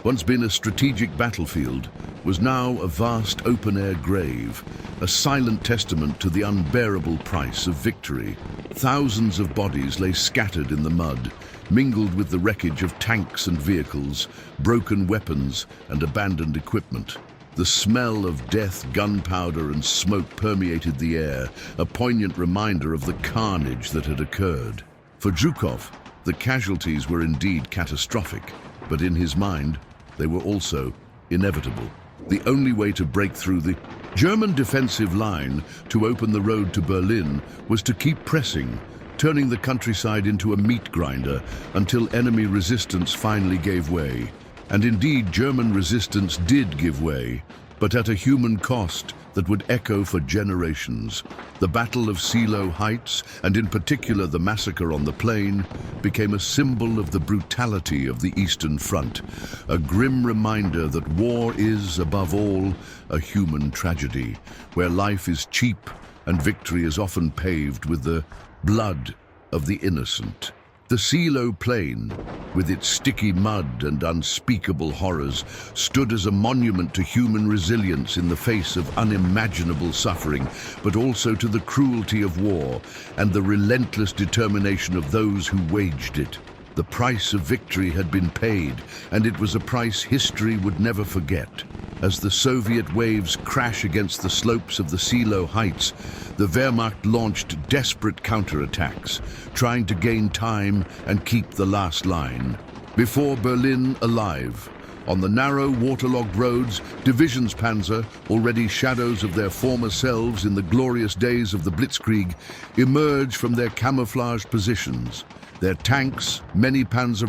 once been a strategic battlefield was now a vast open-air grave, a silent testament to the unbearable price of victory. Thousands of bodies lay scattered in the mud, mingled with the wreckage of tanks and vehicles, broken weapons and abandoned equipment. The smell of death, gunpowder and smoke permeated the air, a poignant reminder of the carnage that had occurred. For Zhukov, the casualties were indeed catastrophic, but in his mind, they were also inevitable. The only way to break through the German defensive line to open the road to Berlin was to keep pressing, turning the countryside into a meat grinder until enemy resistance finally gave way. And indeed, German resistance did give way, but at a human cost that would echo for generations. The Battle of Seelow Heights, and in particular the massacre on the plain, became a symbol of the brutality of the Eastern Front, a grim reminder that war is, above all, a human tragedy, where life is cheap and victory is often paved with the blood of the innocent. The Seelow Plain, with its sticky mud and unspeakable horrors, stood as a monument to human resilience in the face of unimaginable suffering, but also to the cruelty of war and the relentless determination of those who waged it. The price of victory had been paid, and it was a price history would never forget. As the Soviet waves crash against the slopes of the Seelow Heights, the Wehrmacht launched desperate counterattacks, trying to gain time and keep the last line. Before Berlin alive, on the narrow, waterlogged roads, Divisionspanzer, already shadows of their former selves in the glorious days of the Blitzkrieg, emerge from their camouflaged positions. Their tanks, many Panzer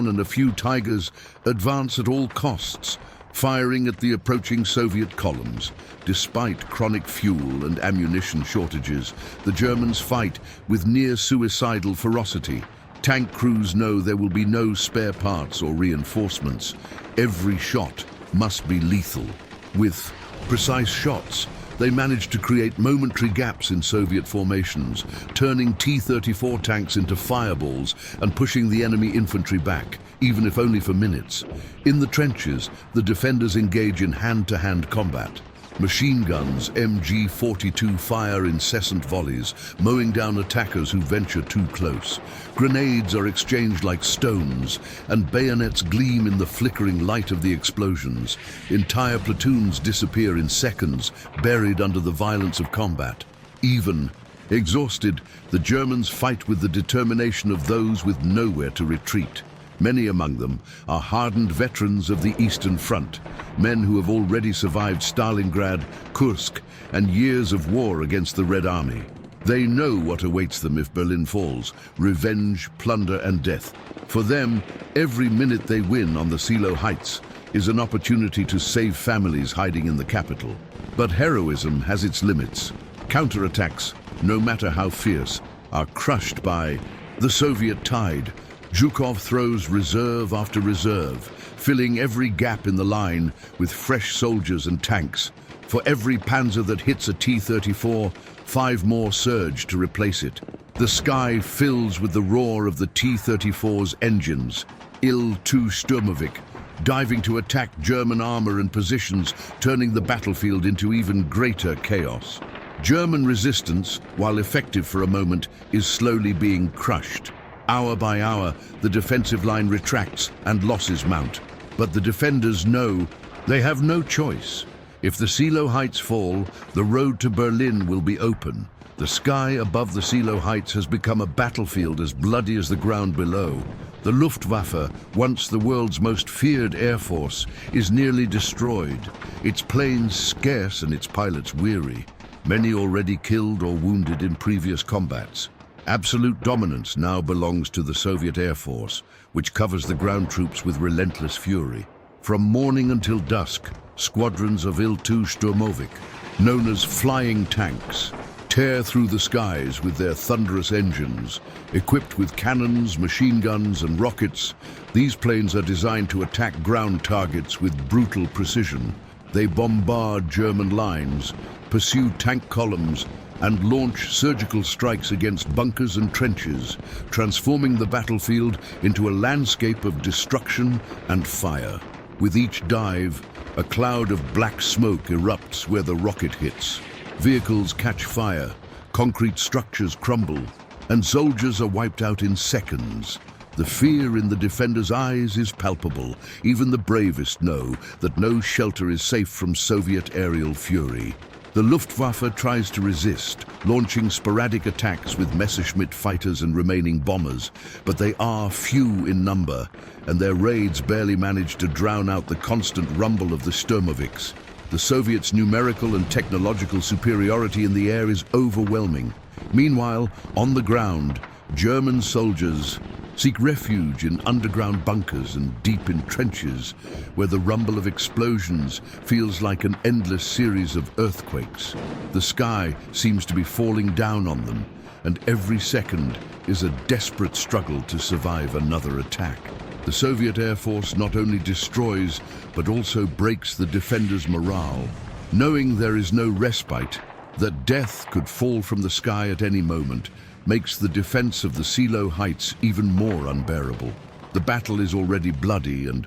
and a few Tigers, advance at all costs, firing at the approaching Soviet columns. Despite chronic fuel and ammunition shortages, the Germans fight with near-suicidal ferocity. Tank crews know there will be no spare parts or reinforcements. Every shot must be lethal. With precise shots, they managed to create momentary gaps in Soviet formations, turning T-34 tanks into fireballs and pushing the enemy infantry back, even if only for minutes. In the trenches, the defenders engage in hand-to-hand combat. Machine guns, MG-42, fire incessant volleys, mowing down attackers who venture too close. Grenades are exchanged like stones, and bayonets gleam in the flickering light of the explosions. Entire platoons disappear in seconds, buried under the violence of combat. Even exhausted, the Germans fight with the determination of those with nowhere to retreat. Many among them are hardened veterans of the Eastern Front, men who have already survived Stalingrad, Kursk, and years of war against the Red Army. They know what awaits them if Berlin falls: revenge, plunder, and death. For them, every minute they win on the Seelow Heights is an opportunity to save families hiding in the capital. But heroism has its limits. Counterattacks, no matter how fierce, are crushed by the Soviet tide. Zhukov throws reserve after reserve, filling every gap in the line with fresh soldiers and tanks. For every Panzer that hits a T-34, 5 more surge to replace it. The sky fills with the roar of the T-34's engines. Il-2 Sturmovik, diving to attack German armor and positions, turning the battlefield into even greater chaos. German resistance, while effective for a moment, is slowly being crushed. Hour by hour, the defensive line retracts and losses mount. But the defenders know they have no choice. If the Seelow Heights fall, the road to Berlin will be open. The sky above the Seelow Heights has become a battlefield as bloody as the ground below. The Luftwaffe, once the world's most feared air force, is nearly destroyed. Its planes scarce and its pilots weary. Many already killed or wounded in previous combats. Absolute dominance now belongs to the Soviet Air Force, which covers the ground troops with relentless fury. From morning until dusk, squadrons of Il-2 Sturmovik, known as flying tanks, tear through the skies with their thunderous engines. Equipped with cannons, machine guns, and rockets, these planes are designed to attack ground targets with brutal precision. They bombard German lines, pursue tank columns, and launch surgical strikes against bunkers and trenches, transforming the battlefield into a landscape of destruction and fire. With each dive, a cloud of black smoke erupts where the rocket hits. Vehicles catch fire, concrete structures crumble, and soldiers are wiped out in seconds. The fear in the defenders' eyes is palpable. Even the bravest know that no shelter is safe from Soviet aerial fury. The Luftwaffe tries to resist, launching sporadic attacks with Messerschmitt fighters and remaining bombers, but they are few in number, and their raids barely manage to drown out the constant rumble of the Sturmoviks. The Soviets' numerical and technological superiority in the air is overwhelming. Meanwhile, on the ground, German soldiers seek refuge in underground bunkers and deep in trenches, where the rumble of explosions feels like an endless series of earthquakes. The sky seems to be falling down on them, and every second is a desperate struggle to survive another attack. The Soviet Air Force not only destroys, but also breaks the defenders' morale. Knowing there is no respite, that death could fall from the sky at any moment, makes the defense of the Seelow Heights even more unbearable. The battle is already bloody and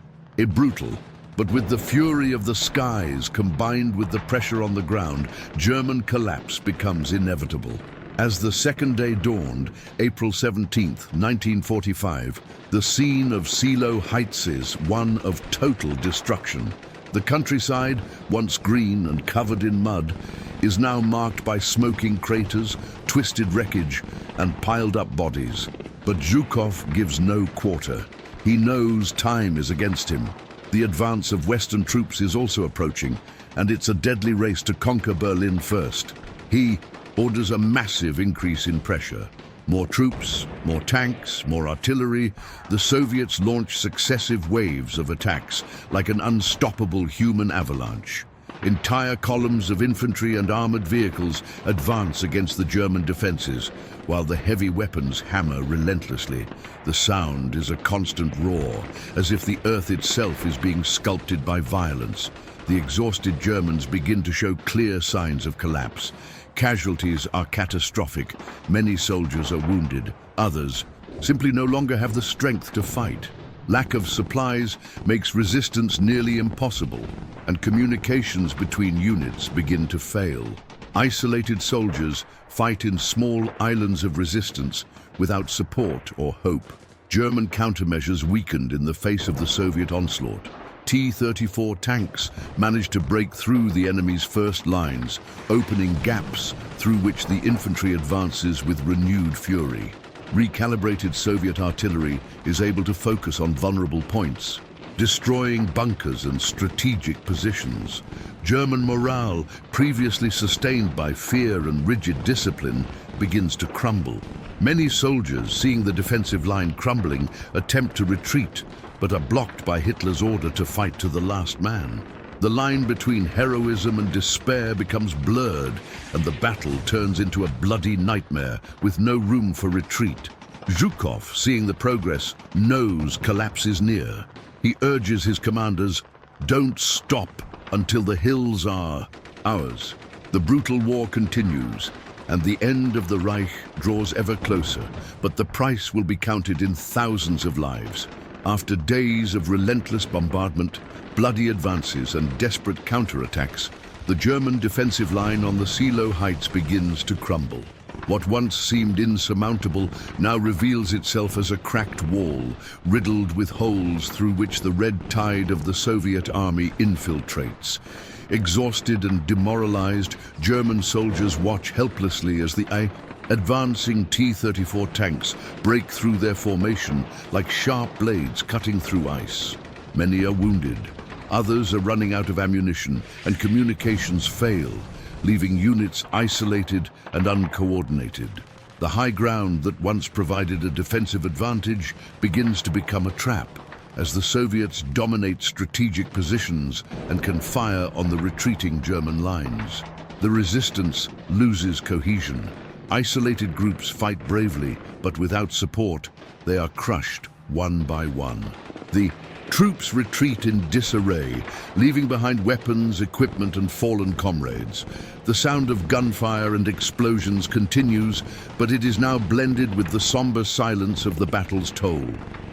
brutal, but with the fury of the skies combined with the pressure on the ground, German collapse becomes inevitable. As the second day dawned, April 17th, 1945, the scene of Seelow Heights is one of total destruction. The countryside, once green and covered in mud, is now marked by smoking craters, twisted wreckage, and piled-up bodies. But Zhukov gives no quarter. He knows time is against him. The advance of Western troops is also approaching, and it's a deadly race to conquer Berlin first. He orders a massive increase in pressure. More troops, more tanks, more artillery. The Soviets launch successive waves of attacks like an unstoppable human avalanche. Entire columns of infantry and armored vehicles advance against the German defenses, while the heavy weapons hammer relentlessly. The sound is a constant roar, as if the earth itself is being sculpted by violence. The exhausted Germans begin to show clear signs of collapse. Casualties are catastrophic. Many soldiers are wounded. Others simply no longer have the strength to fight. Lack of supplies makes resistance nearly impossible, and communications between units begin to fail. Isolated soldiers fight in small islands of resistance without support or hope. German countermeasures weakened in the face of the Soviet onslaught. T-34 tanks managed to break through the enemy's first lines, opening gaps through which the infantry advances with renewed fury. Recalibrated Soviet artillery is able to focus on vulnerable points, destroying bunkers and strategic positions. German morale, previously sustained by fear and rigid discipline, begins to crumble. Many soldiers, seeing the defensive line crumbling, attempt to retreat, but are blocked by Hitler's order to fight to the last man. The line between heroism and despair becomes blurred, and the battle turns into a bloody nightmare with no room for retreat. Zhukov, seeing the progress, knows collapse is near. He urges his commanders, "Don't stop until the hills are ours." The brutal war continues, and the end of the Reich draws ever closer, but the price will be counted in thousands of lives. After days of relentless bombardment, bloody advances and desperate counterattacks, the German defensive line on the Seelow Heights begins to crumble. What once seemed insurmountable now reveals itself as a cracked wall, riddled with holes through which the red tide of the Soviet army infiltrates. Exhausted and demoralized, German soldiers watch helplessly as the advancing T-34 tanks break through their formation like sharp blades cutting through ice. Many are wounded. Others are running out of ammunition, and communications fail, leaving units isolated and uncoordinated. The high ground that once provided a defensive advantage begins to become a trap, as the Soviets dominate strategic positions and can fire on the retreating German lines. The resistance loses cohesion. Isolated groups fight bravely, but without support, they are crushed one by one. The troops retreat in disarray, leaving behind weapons, equipment, and fallen comrades. The sound of gunfire and explosions continues, but it is now blended with the somber silence of the battle's toll.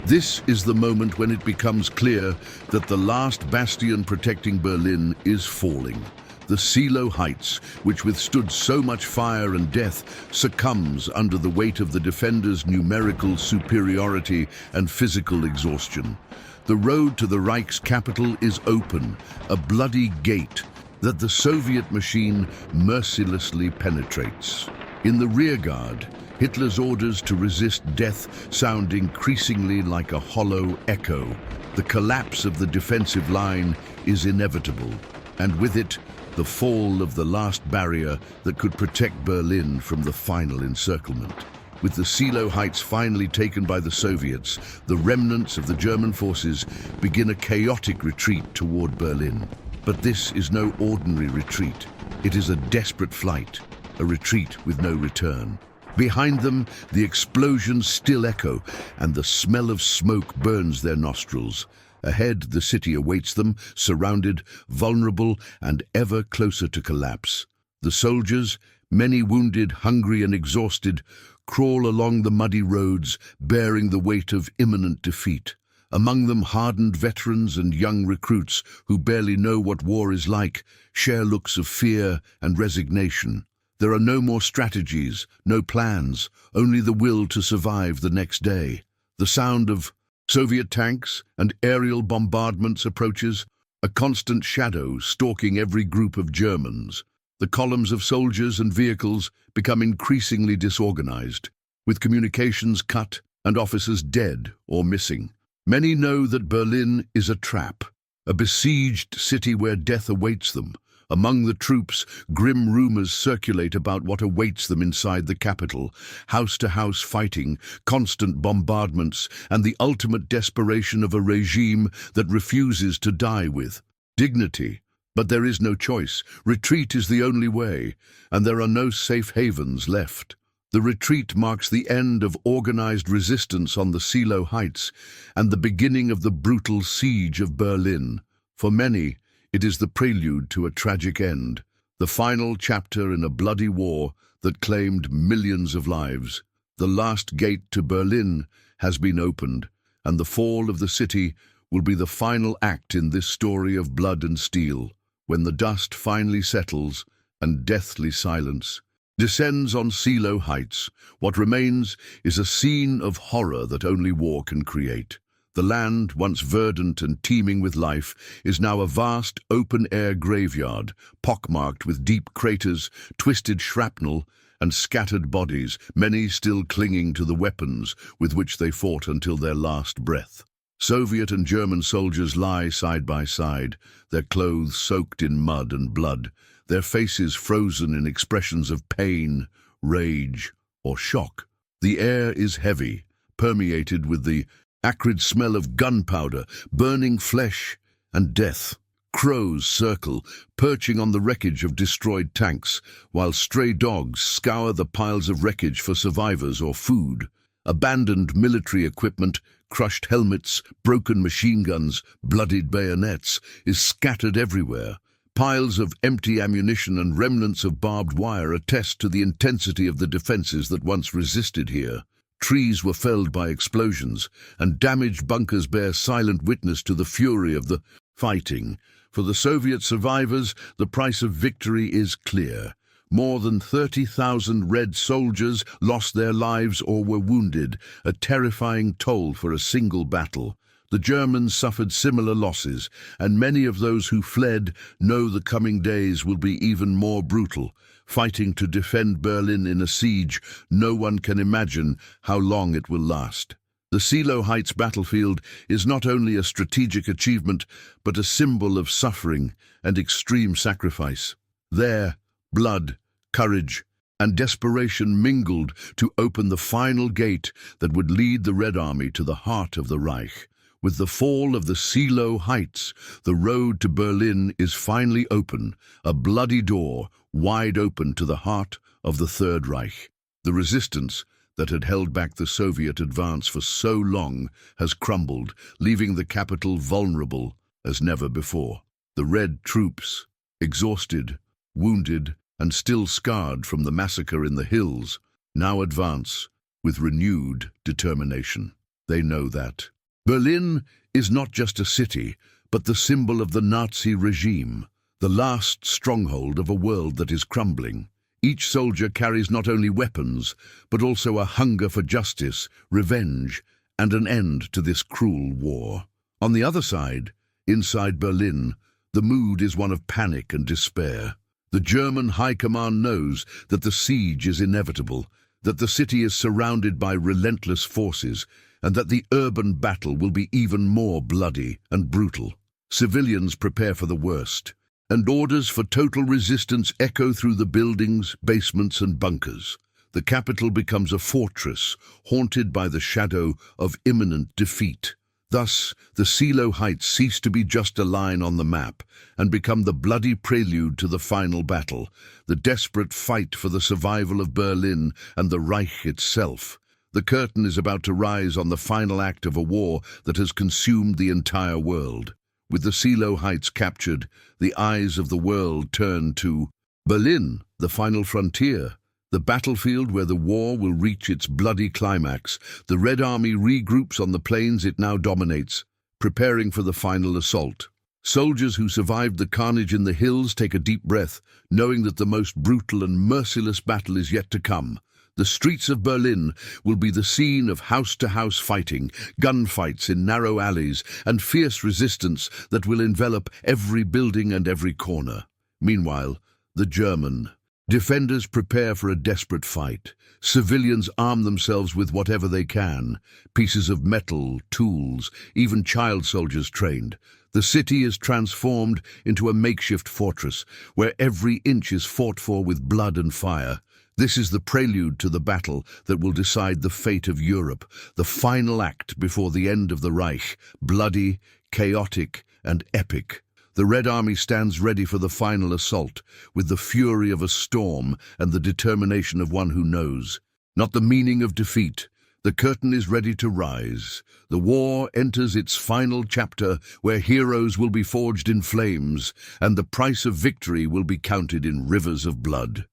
This is the moment when it becomes clear that the last bastion protecting Berlin is falling. The Seelow Heights, which withstood so much fire and death, succumbs under the weight of the defenders' numerical superiority and physical exhaustion. The road to the Reich's capital is open, a bloody gate that the Soviet machine mercilessly penetrates. In the rearguard, Hitler's orders to resist death sound increasingly like a hollow echo. The collapse of the defensive line is inevitable, and with it, the fall of the last barrier that could protect Berlin from the final encirclement. With the Seelow Heights finally taken by the Soviets, the remnants of the German forces begin a chaotic retreat toward Berlin. But this is no ordinary retreat. It is a desperate flight, a retreat with no return. Behind them, the explosions still echo, and the smell of smoke burns their nostrils. Ahead, the city awaits them, surrounded, vulnerable, and ever closer to collapse. The soldiers, many wounded, hungry, and exhausted, crawl along the muddy roads, bearing the weight of imminent defeat. Among them, hardened veterans and young recruits who barely know what war is like, share looks of fear and resignation. There are no more strategies, no plans, only the will to survive the next day. The sound of Soviet tanks and aerial bombardments approaches, a constant shadow stalking every group of Germans. The columns of soldiers and vehicles become increasingly disorganized, with communications cut and officers dead or missing. Many know that Berlin is a trap, a besieged city where death awaits them. Among the troops, grim rumors circulate about what awaits them inside the capital: house-to-house fighting, constant bombardments, and the ultimate desperation of a regime that refuses to die with dignity. But there is no choice. Retreat is the only way, and there are no safe havens left. The retreat marks the end of organized resistance on the Seelow Heights and the beginning of the brutal siege of Berlin. For many, it is the prelude to a tragic end, the final chapter in a bloody war that claimed millions of lives. The last gate to Berlin has been opened, and the fall of the city will be the final act in this story of blood and steel. When the dust finally settles and deathly silence descends on Seelow Heights, what remains is a scene of horror that only war can create. The land, once verdant and teeming with life, is now a vast open-air graveyard, pockmarked with deep craters, twisted shrapnel, and scattered bodies, many still clinging to the weapons with which they fought until their last breath. Soviet and German soldiers lie side by side, their clothes soaked in mud and blood, their faces frozen in expressions of pain, rage, or shock. The air is heavy, permeated with the acrid smell of gunpowder, burning flesh, and death. Crows circle, perching on the wreckage of destroyed tanks, while stray dogs scour the piles of wreckage for survivors or food. Abandoned military equipment, crushed helmets, broken machine guns, bloodied bayonets, is scattered everywhere. Piles of empty ammunition and remnants of barbed wire attest to the intensity of the defenses that once resisted here. Trees were felled by explosions, and damaged bunkers bear silent witness to the fury of the fighting. For the Soviet survivors, the price of victory is clear. More than 30,000 Red soldiers lost their lives or were wounded, a terrifying toll for a single battle. The Germans suffered similar losses, and many of those who fled know the coming days will be even more brutal. Fighting to defend Berlin in a siege, no one can imagine how long it will last. The Seelow Heights battlefield is not only a strategic achievement, but a symbol of suffering and extreme sacrifice. There, blood, courage, and desperation mingled to open the final gate that would lead the Red Army to the heart of the Reich. With the fall of the Seelow Heights, the road to Berlin is finally open, a bloody door wide open to the heart of the Third Reich. The resistance that had held back the Soviet advance for so long has crumbled, leaving the capital vulnerable as never before. The Red troops, exhausted, wounded, and still scarred from the massacre in the hills, now advance with renewed determination. They know that Berlin is not just a city, but the symbol of the Nazi regime, the last stronghold of a world that is crumbling. Each soldier carries not only weapons, but also a hunger for justice, revenge, and an end to this cruel war. On the other side, inside Berlin, the mood is one of panic and despair. The German High Command knows that the siege is inevitable, that the city is surrounded by relentless forces, and that the urban battle will be even more bloody and brutal. Civilians prepare for the worst, and orders for total resistance echo through the buildings, basements, and bunkers. The capital becomes a fortress, haunted by the shadow of imminent defeat. Thus, the Seelow Heights cease to be just a line on the map and become the bloody prelude to the final battle, the desperate fight for the survival of Berlin and the Reich itself. The curtain is about to rise on the final act of a war that has consumed the entire world. With the Seelow Heights captured, the eyes of the world turn to Berlin, the final frontier, the battlefield where the war will reach its bloody climax. The Red Army regroups on the plains it now dominates, preparing for the final assault. Soldiers who survived the carnage in the hills take a deep breath, knowing that the most brutal and merciless battle is yet to come. The streets of Berlin will be the scene of house-to-house fighting, gunfights in narrow alleys, and fierce resistance that will envelop every building and every corner. Meanwhile, the German defenders prepare for a desperate fight. Civilians arm themselves with whatever they can, pieces of metal, tools, even child soldiers trained. The city is transformed into a makeshift fortress, where every inch is fought for with blood and fire. This is the prelude to the battle that will decide the fate of Europe, the final act before the end of the Reich, bloody, chaotic, and epic. The Red Army stands ready for the final assault, with the fury of a storm and the determination of one who knows. Not the meaning of defeat. The curtain is ready to rise. The war enters its final chapter, where heroes will be forged in flames, and the price of victory will be counted in rivers of blood.